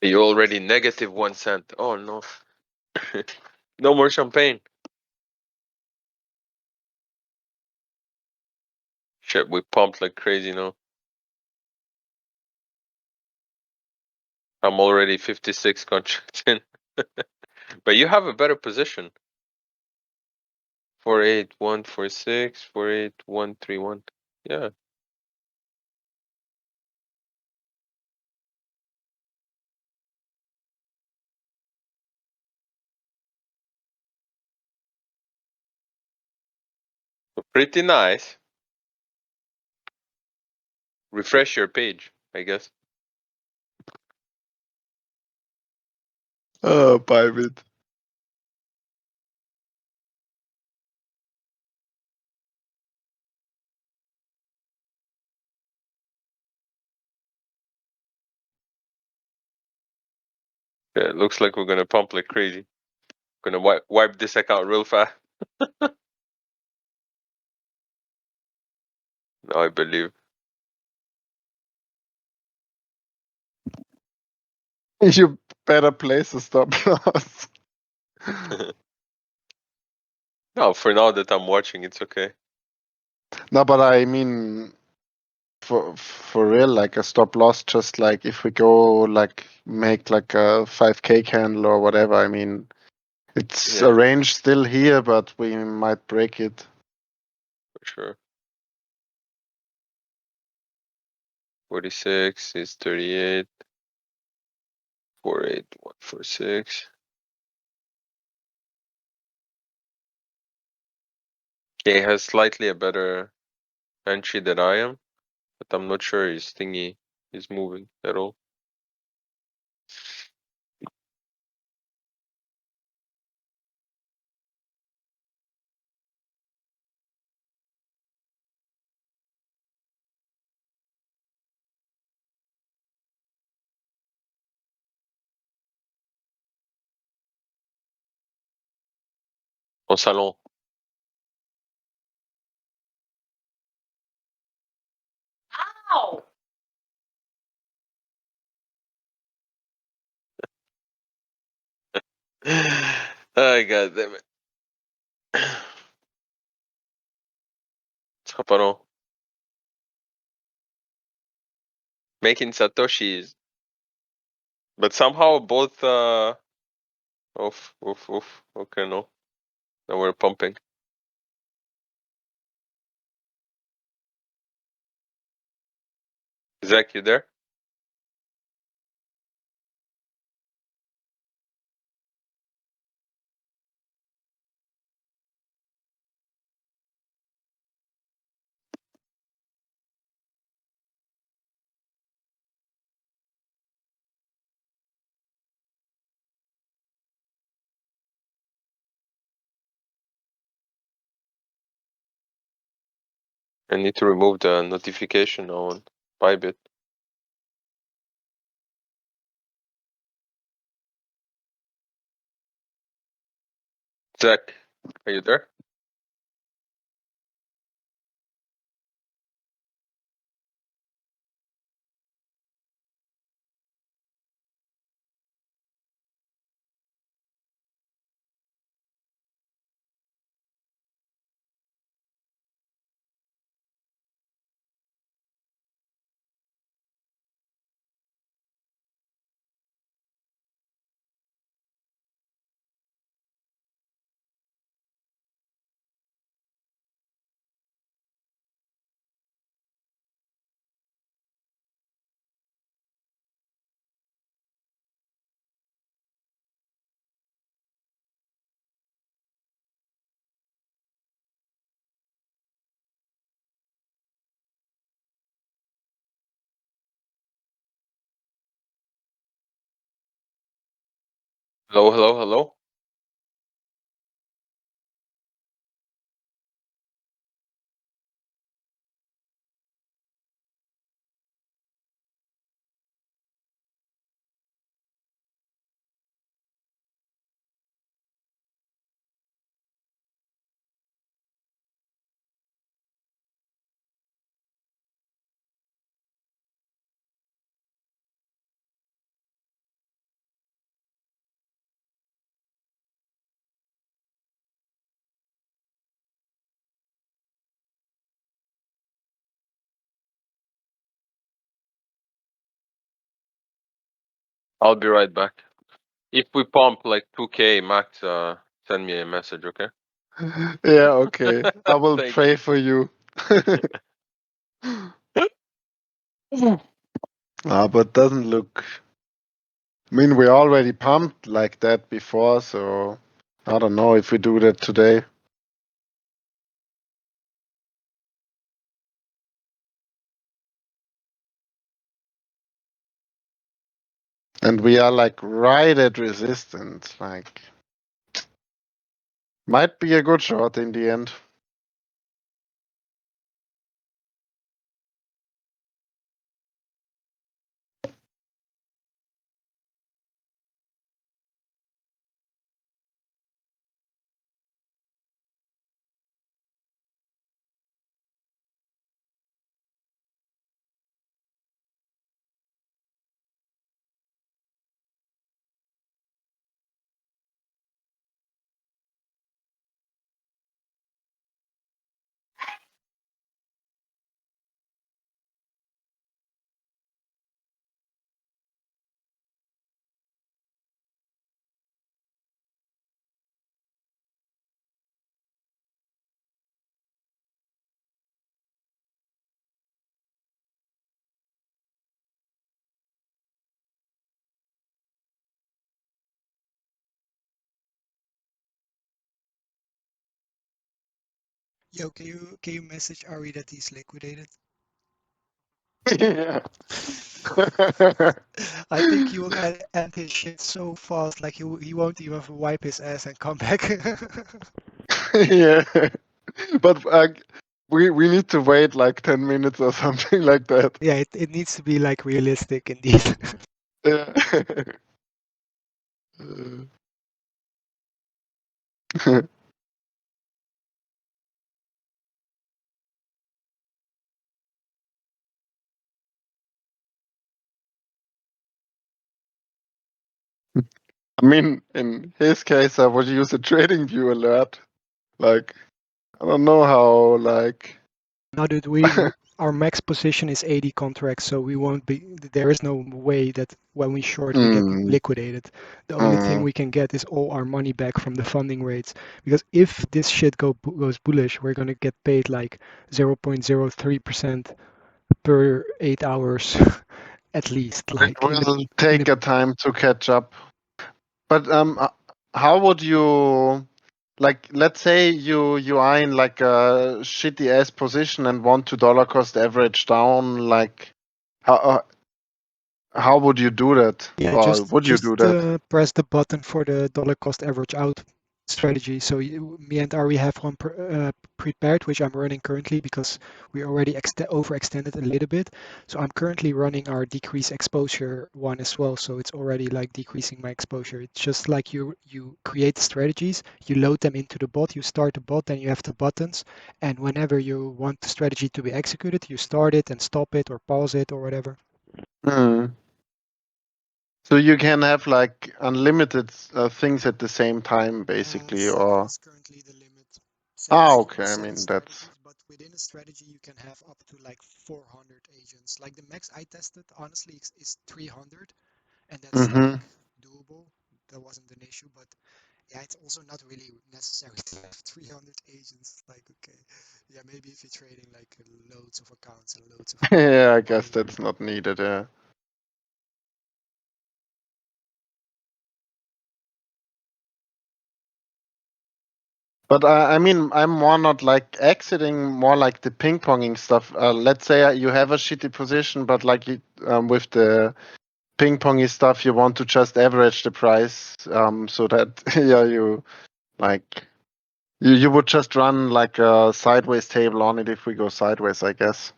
You already negative 1 cent. Oh no. No more champagne. Shit, we pumped like crazy now. I'm already 56 contracts in. But you have a better position. 48146, 48131. Yeah. Pretty nice. Refresh your page, I guess. oh, Bybit. Yeah, it looks like we're gonna pump like crazy. Gonna wipe this account real fast. No, I believe. You better place a stop loss. No, for now that I'm watching, it's okay. No, but I mean, for real, like a stop loss, just like if we go like make like a 5K candle or whatever. I mean, it's a range still here, but we might break it. For sure. 46 is 38. 48146. He has slightly a better entry than I am, but I'm not sure his thingy is moving at all. Au salon. Ow! Ay, god damn it. Chaparral. Making satoshis. But somehow both oof. Okay, no. Now we're pumping. Zach, you there? I need to remove the notification on Bybit. Zach, are you there? Hello? I'll be right back. If we pump like 2K max, send me a message, okay? Yeah, okay. I will Thank pray for you. But doesn't look. I mean, we already pumped like that before, so I don't know if we do that today. And we are like right at resistance. Like, might be a good shot in the end. Yo, can you message Ari that he's liquidated? Yeah. I think he will end his shit so fast, like he won't even wipe his ass and come back. Yeah. But we need to wait like 10 minutes or something like that. Yeah, it needs to be like realistic indeed. Yeah. I mean, in his case, I would use a trading view alert. Like, I don't know how, like. Now that our max position is 80 contracts, so we won't be. There is no way that when we short we get Mm, liquidated. The only thing we can get is all our money back from the funding rates. Because if this shit goes bullish, we're gonna get paid like 0.03% per 8 hours at least. it Like will in a take a time to catch up. But how would you, like, let's say you are in like a shitty ass position and want to dollar cost average down, like, how would you do that? Yeah, Or just would you do just that? press the button for the dollar cost average out strategy. So me and Ari have one prepared, which I'm running currently because we already overextended a little bit. So I'm currently running our decrease exposure one as well. So it's already like decreasing my exposure. It's just like you create the strategies, you load them into the bot, you start the bot, then you have the buttons, and whenever you want the strategy to be executed, you start it and stop it or pause it or whatever. Hmm. So you can have like unlimited things at the same time, basically, Seven or is currently the limit. Seven okay. I seven mean, that's. strategies, but within a strategy you can have up to like 400 agents. Like the max I tested, honestly, is 300, and that's Mm-hmm. like doable. That wasn't an issue, but yeah, it's also not really necessary to have 300 agents. Like, okay, yeah, maybe if you're trading like loads of accounts and loads of Yeah, I guess money. that's not needed. Yeah. But I mean, I'm more not like exiting, more like the ping ponging stuff. Let's say you have a shitty position, but like with the ping pongy stuff, you want to just average the price, so that yeah, you like you would just run like a sideways table on it if we go sideways, I guess.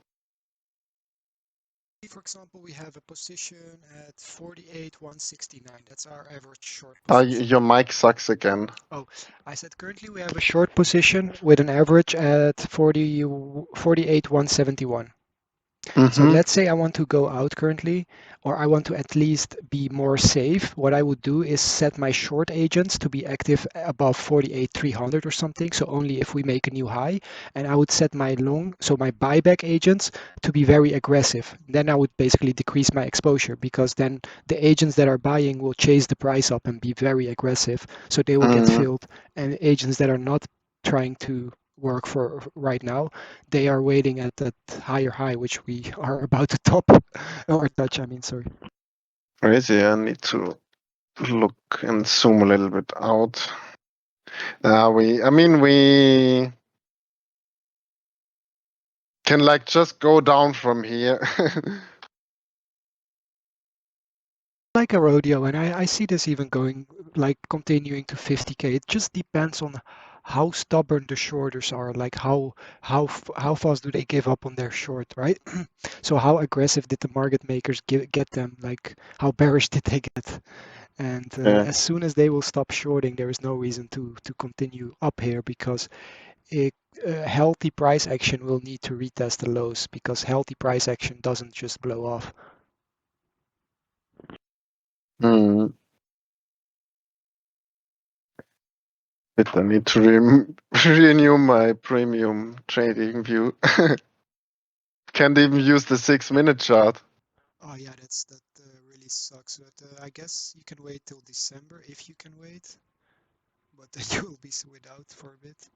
For example, we have a position at 48,169. That's our average short Your position. mic sucks again. Oh, I said currently we have a short position with an average at 48,171. So Mm-hmm. let's say I want to go out currently, or I want to at least be more safe. What I would do is set my short agents to be active above 48,300 or something. So only if we make a new high. And I would set my long, so my buyback agents to be very aggressive. Then I would basically decrease my exposure because then the agents that are buying will chase the price up and be very aggressive. So they will get Mm. filled. And agents that are not trying to work for right now, they are waiting at that higher high, which we are about to top or touch. I mean, sorry. Crazy. I need to look and zoom a little bit out. We can like just go down from here. Like a rodeo, and I see this even going like continuing to 50K. It just depends on how stubborn the shorters are, like how fast do they give up on their short, right? So how aggressive did the market makers get them? Like how bearish did they get? And Yeah. as soon as they will stop shorting, there is no reason to continue up here because a healthy price action will need to retest the lows because healthy price action doesn't just blow off. Mm. I need to renew my premium trading view. Can't even use the 6-minute chart. Oh yeah, that really sucks. But I guess you can wait till December if you can wait, but then you will be without for a bit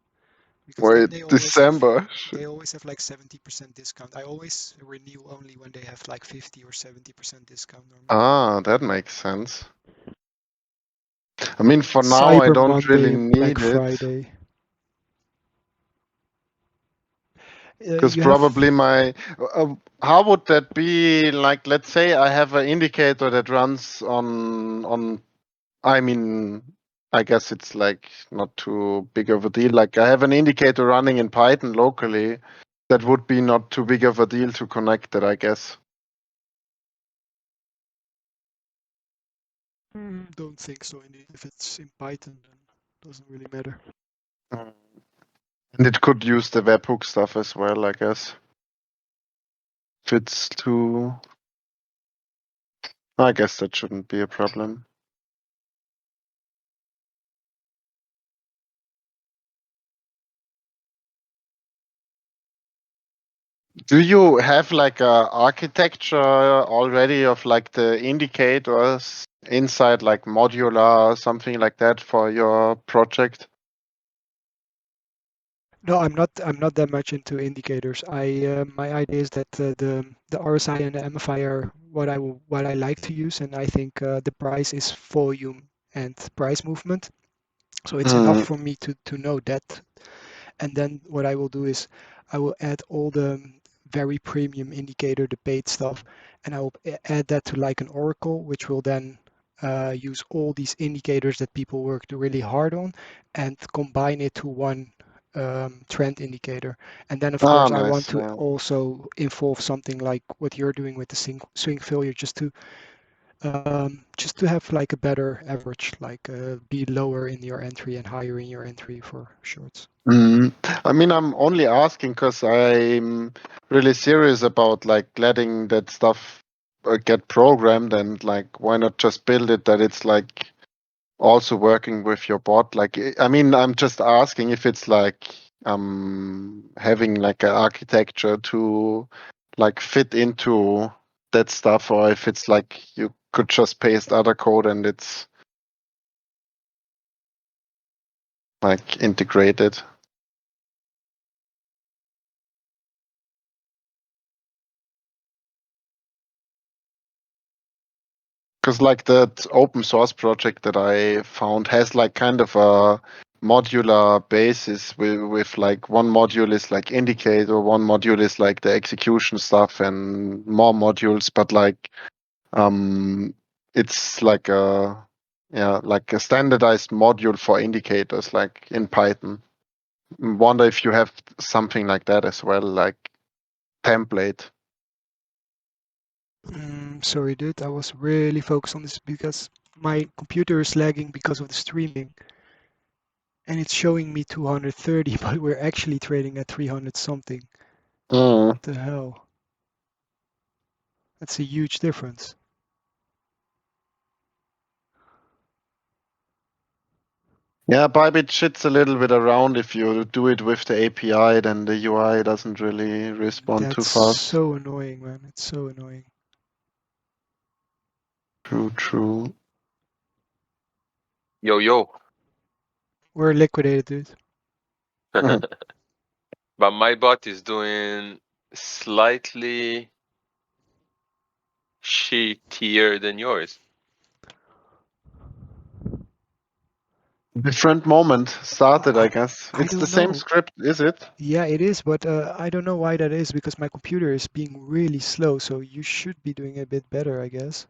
because then Wait, December. they always have like 70% discount. I always renew only when they have like 50 or 70% discount normally. Ah, that makes sense. I mean, Like for now, I Cyber don't really Monday and Black need it. Friday. Because You have probably my how would that be like? Let's say I have an indicator that runs on. I mean, I guess it's like not too big of a deal. Like I have an indicator running in Python locally. That would be not too big of a deal to connect it, I guess. don't think so. Indeed, if it's in Python, then it doesn't really matter. Mm. And it could use the webhook stuff as well, I guess. If it's too, I guess that shouldn't be a problem. Do you have like a architecture already of like the indicators inside like modular or something like that for your project? No, I'm not. I'm not that much into indicators. My idea is that the RSI and the MFI are what I like to use, and I think the price is volume and price movement. So it's enough Mm. for me to know that. And then what I will do is I will add all the very premium indicator, the paid stuff, and I will add that to like an Oracle, which will then use all these indicators that people worked really hard on and combine it to one trend indicator. And then, of Ah, course, I want nice. to Yeah. also involve something like what you're doing with the swing failure, just to have like a better average, like be lower in your entry and higher in your entry for shorts. Mm. I mean, I'm only asking because I'm really serious about like letting that stuff get programmed, and like why not just build it that it's like also working with your bot. Like I mean, I'm just asking if it's like having like an architecture to like fit into that stuff, or if it's like you could just paste other code and it's like integrated. Because like that open source project that I found has like kind of a modular basis with like one module is like indicator, one module is like the execution stuff and more modules, but like it's like a standardized module for indicators like in Python. Wonder if you have something like that as well, like template. Sorry, dude. I was really focused on this because my computer is lagging because of the streaming, and it's showing me 230, but we're actually trading at 300 something. Mm. What the hell? That's a huge difference. Yeah, Bybit shits a little bit around. If you do it with the API, then the UI doesn't really respond too That's fast. so annoying, man. It's so annoying. True, true. Yo, yo. We're liquidated, dude. Mhm. But my bot is doing slightly shittier than yours. Different moment started, I I, guess. I It's the don't same know. script, is it? Yeah, it is, but I don't know why that is because my computer is being really slow, so you should be doing a bit better, I guess.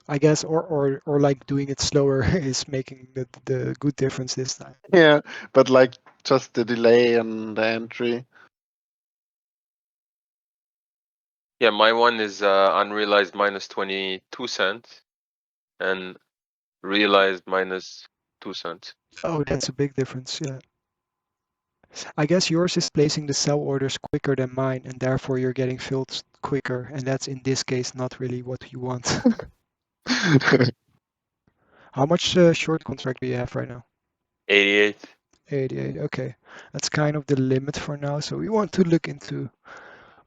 Or like doing it slower is making the good difference this time. Yeah, but like just the delay on the entry. Yeah, my one is unrealized minus 22 cents and realized minus 2 cents. Oh, that's a big difference, yeah. I guess yours is placing the sell orders quicker than mine, and therefore you're getting filled quicker, and that's in this case not really what you want. How much short contract do you have right now? 88. 88. Okay. That's kind of the limit for now. So we want to look into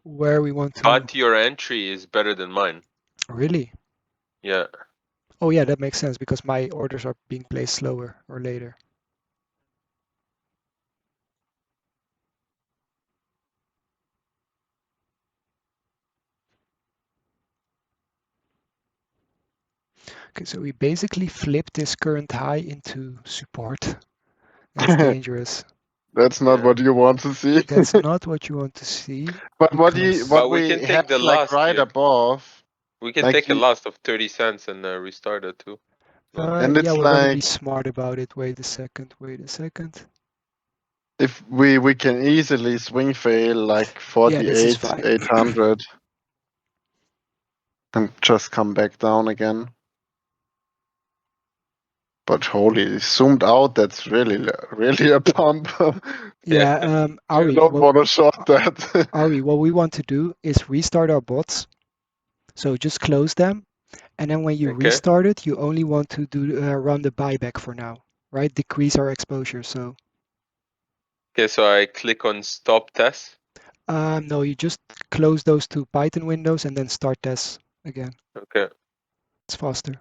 where we want to. But your entry is better than mine. Really? Yeah. Oh, yeah, that makes sense because my orders are being placed slower or later. Okay, so we basically flipped this current high into support. That's dangerous. That's not Yeah. what you want to see. That's not what you want to see. But what because But we we can have take the like last right here. above, We can like take a you, loss of 30 cents and restart it too. and yeah, it's we're gonna be like smart about it. Wait a second. if we can easily swing fail like Yeah, this is 48, fine. 800 and just come back down again. But holy, zoomed out, that's really a pump. Yeah, I Ari, don't want to short that. Ari, what we want to do is restart our bots. So just close them, and then when you Okay. restart it, you only want to do run the buyback for now, right? Decrease our exposure. So Okay, so I click on stop test. no, you just close those two Python windows and then start tests again. Okay. It's faster.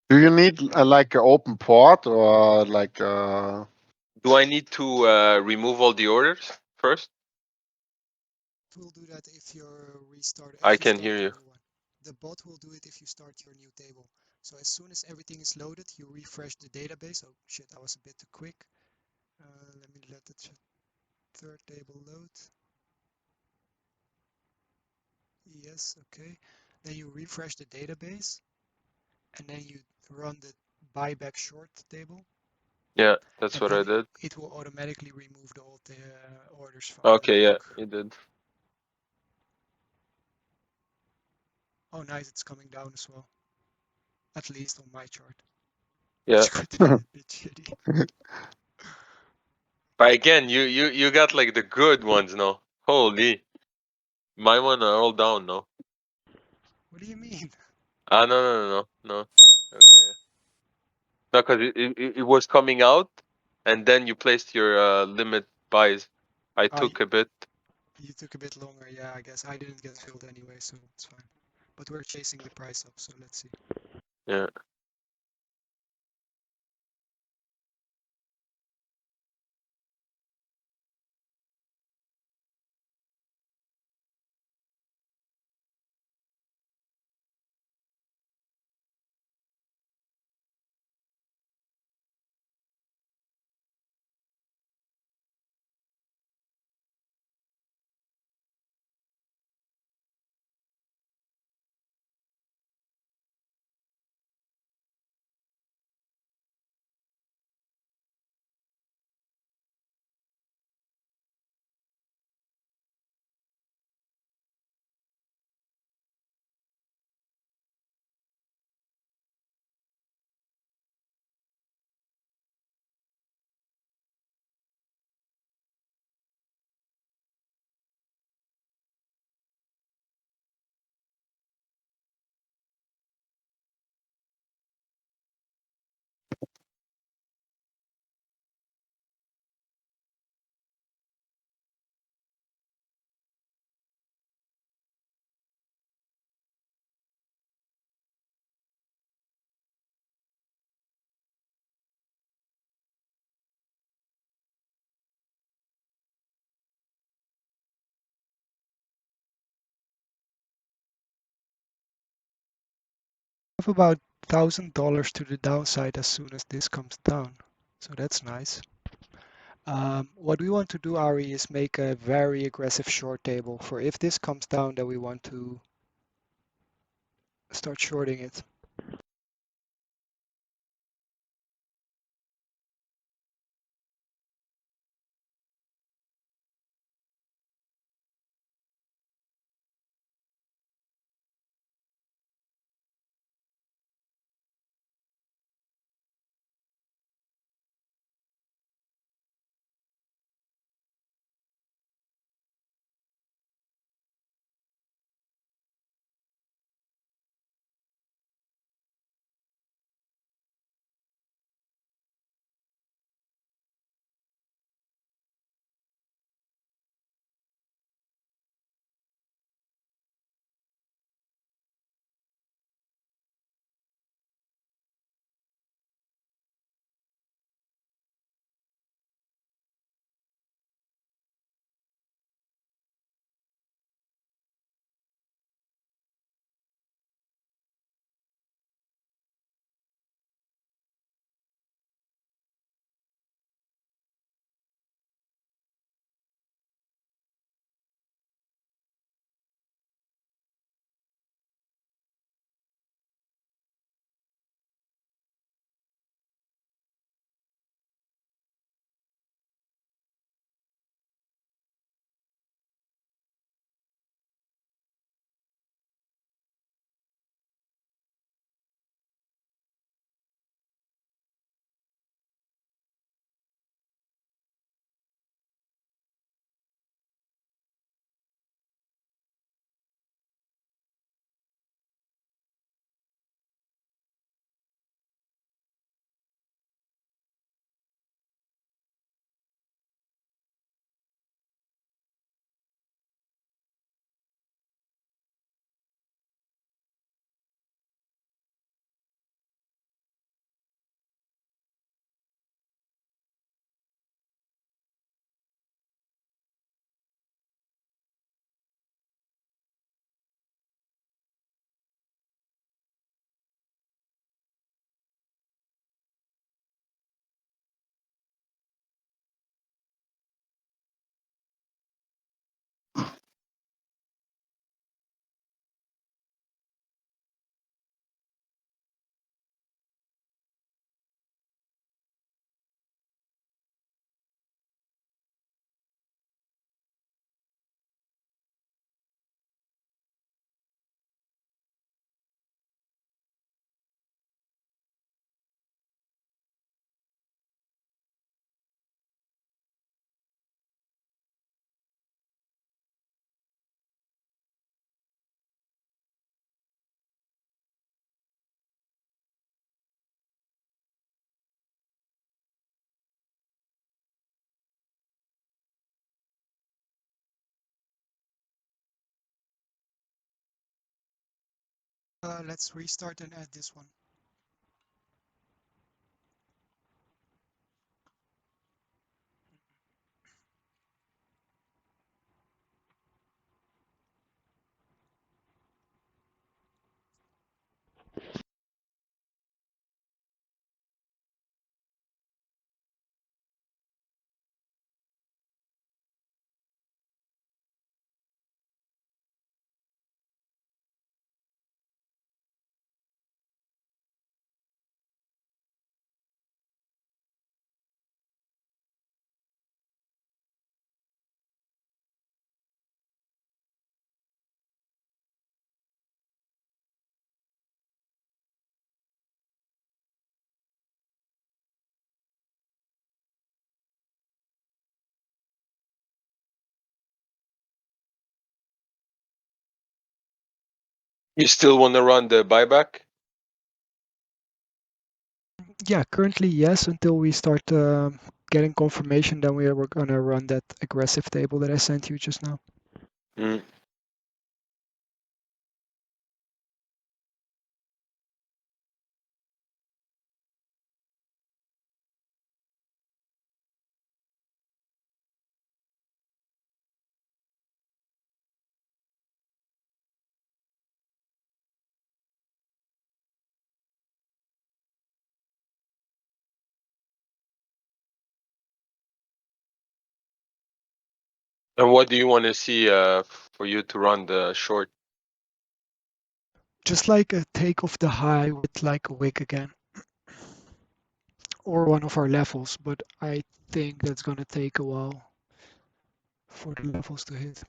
Do you need like an open port or like Do I need to remove all the orders first? We'll do that if you're restart. I If you can start hear the you. new one. The bot will do it if you start your new table. So as soon as everything is loaded, you refresh the database. Oh shit, I was a bit too quick. Let me let the third table load. Yes, okay. Then you refresh the database, and then you run the buyback short table, Yeah, that's and what I then did. it will automatically remove the old orders from the Okay, yeah, book. you did. Oh, nice, it's coming down as well. At least on my chart. Yeah. Which could be a bit shitty. But again, you got like the good ones now. Holy. My one are all down now. What do you mean? Ah, no. Okay. No, because it was coming out, and then you placed your limit buys. I Ah, took a bit. you took a bit longer. Yeah, I guess I didn't get filled anyway, so it's fine. But we're chasing the price up, so let's see. Yeah. Have about $1,000 to the downside as soon as this comes down. So that's nice. What we want to do, Ari, is make a very aggressive short table for if this comes down, then we want to start shorting it. Let's restart and add this one. You still want to run the buyback? Yeah, currently yes, until we start getting confirmation, then we're gonna run that aggressive table that I sent you just now. Mm. And what do you want to see for you to run the short? Just like a take of the high with like a wick again, or one of our levels, but I think that's gonna take a while for the levels to hit.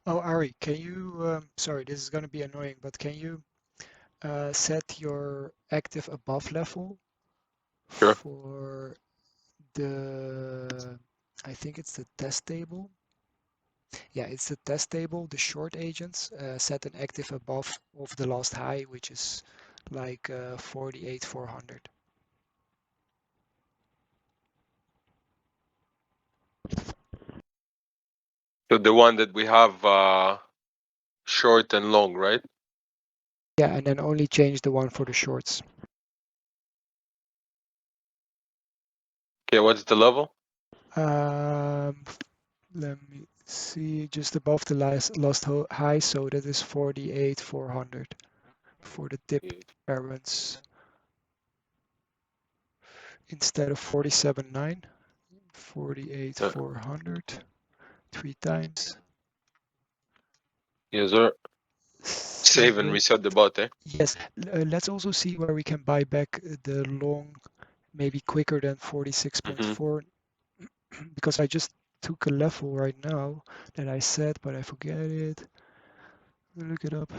Oh, Ari, can you, sorry, this is gonna be annoying, but can you set your active above level Sure. for the, I think it's the test table. Yeah, it's the test table, the short agents set an active above of the last high, which is like 48,400. So the one that we have short and long, right? Yeah, and then only change the one for the shorts. Okay, what's the level? Let me see, just above the last high, so that is 48,400 for the dip errands instead of 47.9, 48,400, 3 times. Yes, sir. Save and reset the bot, eh? Yes, let's also see where we can buy back the long, maybe quicker than 46.4, because I just took a level right now that I set, but I forget it. Look it up.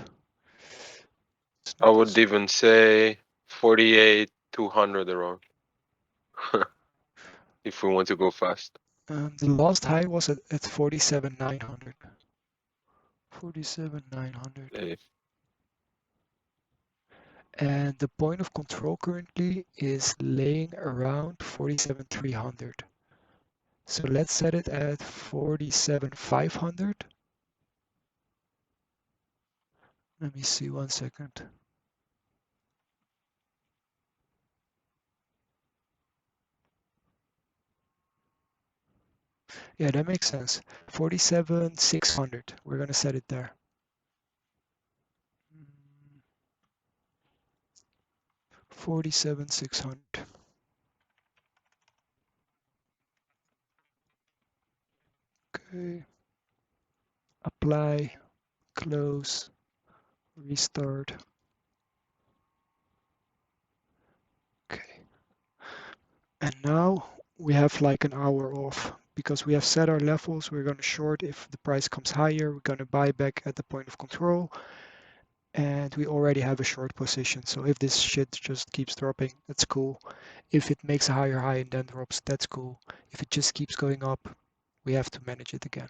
I would even say 48,200 around. If we want to go fast. The last high was at 47,900. 47,900. Hey. And the point of control currently is laying around 47,300. So let's set it at 47,500. Let me see 1 second. Yeah, that makes sense. 47,600. We're gonna set it there. 47,600. Okay. Apply, close, restart. Okay. And now we have like an hour off because we have set our levels. We're going to short if the price comes higher. We're going to buy back at the point of control. and we already have a short position. So if this shit just keeps dropping, that's cool. If it makes a higher high and then drops, that's cool. If it just keeps going up, we have to manage it again.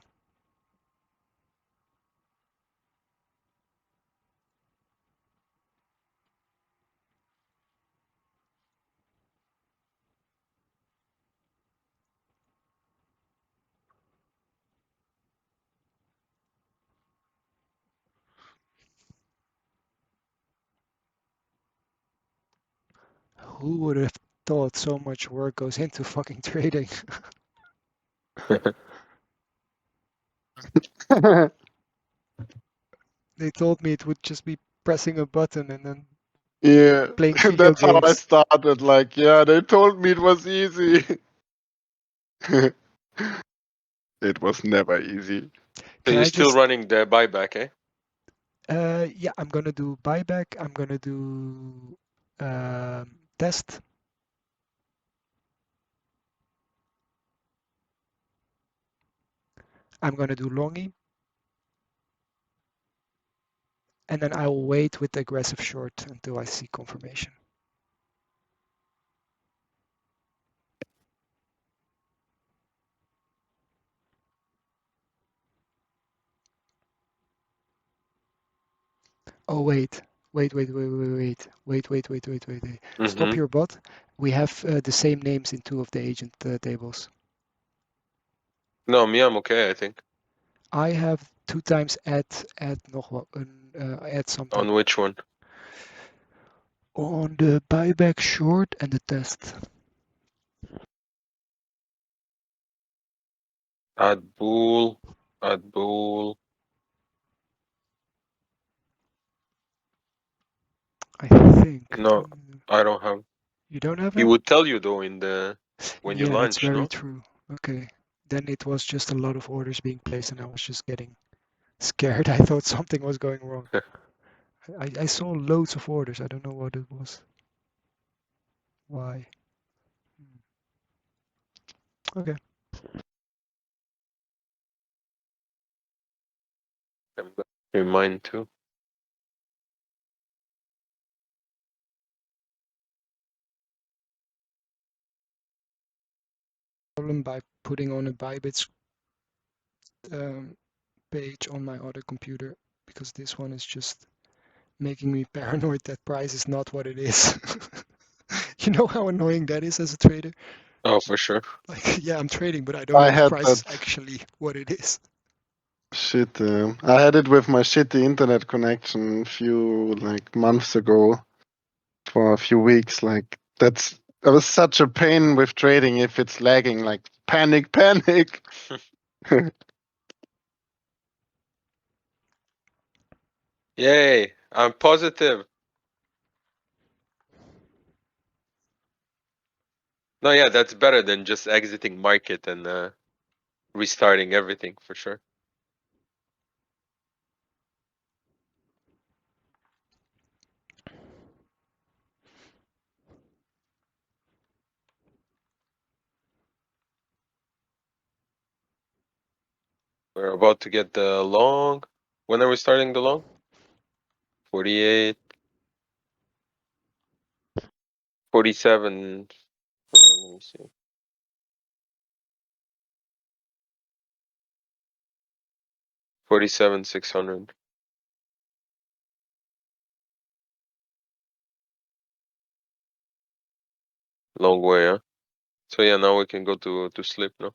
Who would have thought so much work goes into fucking trading? They told me it would just be pressing a button and then Yeah, playing video that's how I games. started. Like, yeah, they told me it was easy. It was never easy. So Can you're I still just running the buyback, eh? yeah, I'm gonna do buyback. I'm gonna do test. I'm gonna do longy, and then I'll wait with the aggressive short until I see confirmation. Oh wait, wait. Stop Mm-hmm. your bot. We have the same names in two of the agent tables. No, me, I'm okay, I think. I have 2 times add nog wat, add something On which one? on the buyback short and the test. Add bull. Add bull. I think No, I don't have. you don't have He him. would tell you though in the when you Yeah, that's launch, very no? true. Okay, then it was just a lot of orders being placed, and I was just getting scared. I thought something was going wrong. I saw loads of orders. I don't know what it was. Why? Okay. In mine too. Problem by putting on a Bybit page on my other computer because this one is just making me paranoid that price is not what it is. You know how annoying that is as a trader? Oh, for sure. Like, yeah, I'm trading, but I don't I know if had price is that actually what it is. shit. I had it with my shitty internet connection a few like months ago for a few weeks. Like that was such a pain with trading if it's lagging. Like panic, panic. Yay! I'm positive. No, yeah, that's better than just exiting market and restarting everything for sure. We're about to get the long. When are we starting the long? 48, 47. Let me see. 47, 600. Long way, huh? So yeah, now we can go to sleep now.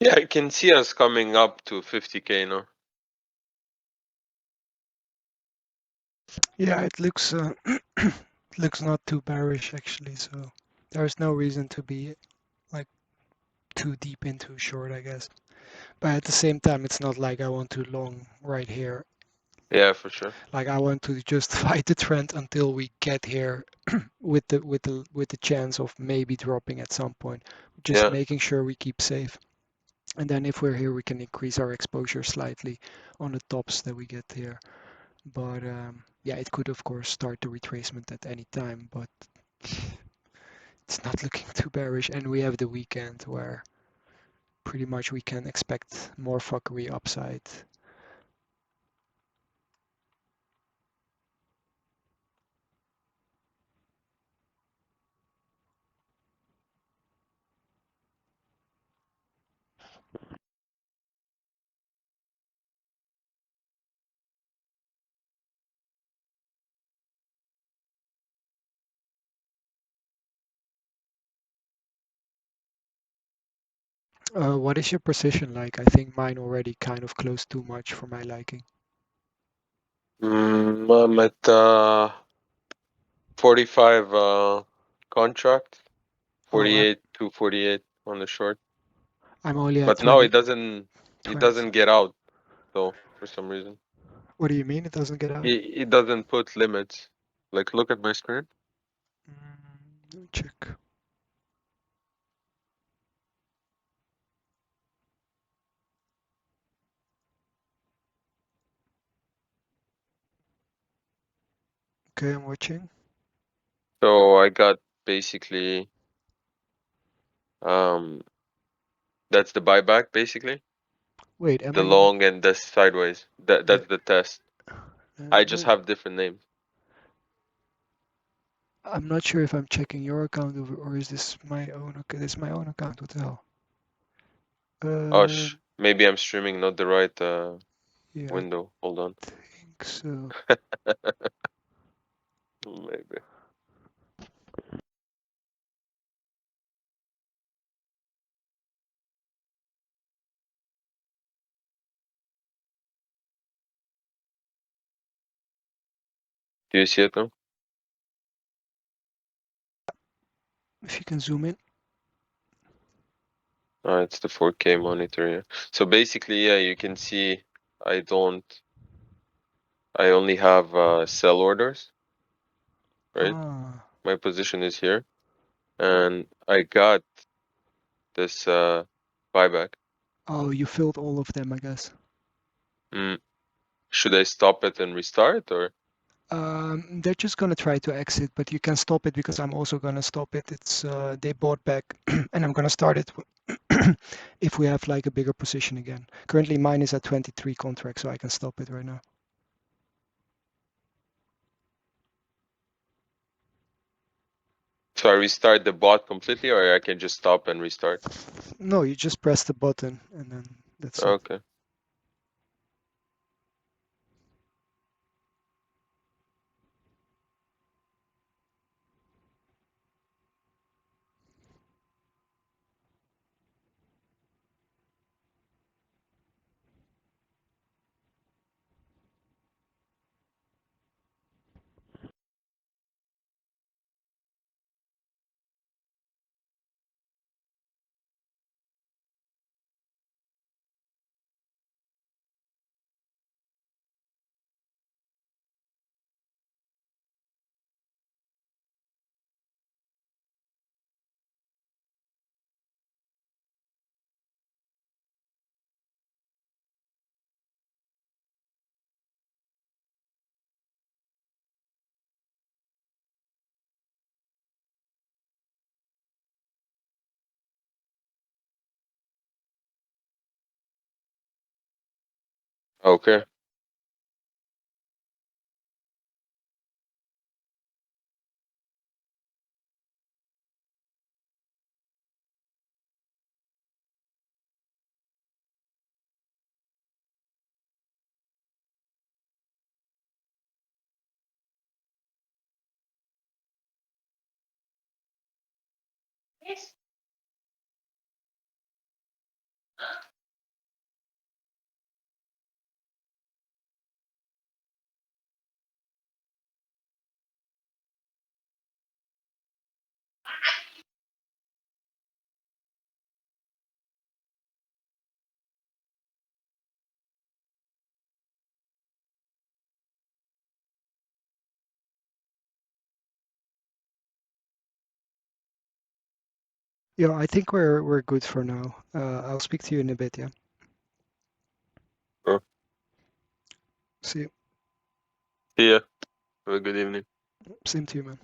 Yeah, I can see us coming up to 50K now. Yeah, it looks looks not too bearish actually, so there's no reason to be like too deep into short, I guess. But at the same time, it's not like I want to long right here. Yeah, for sure. Like I want to just fight the trend until we get here with the chance of maybe dropping at some point. Just Yeah. making sure we keep safe. And then if we're here, we can increase our exposure slightly on the tops that we get here. But yeah, it could of course start the retracement at any time, but it's not looking too bearish. And we have the weekend where pretty much we can expect more fuckery upside. What is your position like? I think mine already kind of close too much for my liking. I'm at 45 contract, Oh, 48 to 48 on the short. I'm only at But no, 20. it doesn't get out though for some reason. What do you mean it doesn't get out? It doesn't put limits. Like look at my screen. Let me check. Okay, I'm watching. So I got basically that's the buyback basically. Wait, am The I in? long and the sideways. That's the test. I just Wait, have different names. I'm not sure if I'm checking your account or is this my own? Okay, this is my own account. What the hell? Oh, Um, maybe I'm streaming not the right yeah, I window. Hold on. think so. Maybe. Do you see it now? If you can zoom in. It's the 4K monitor, yeah. So basically, yeah, you can see I only have sell orders, right? Ah, My position is here, and I got this buyback. oh, you filled all of them, I guess. Mm. Should I stop it and restart or? They're just gonna try to exit, but you can stop it because I'm also gonna stop it. It's they bought back, and I'm gonna start it if we have like a bigger position again. Currently, mine is at 23 contracts, so I can stop it right now. So I restart the bot completely, or I can just stop and restart? No, you just press the button, and then that's it. Okay. Okay. Yes. Yeah, I think we're good for now. I'll speak to you in a bit, yeah. Sure. See you. See ya. Have a good evening. Same to you, man.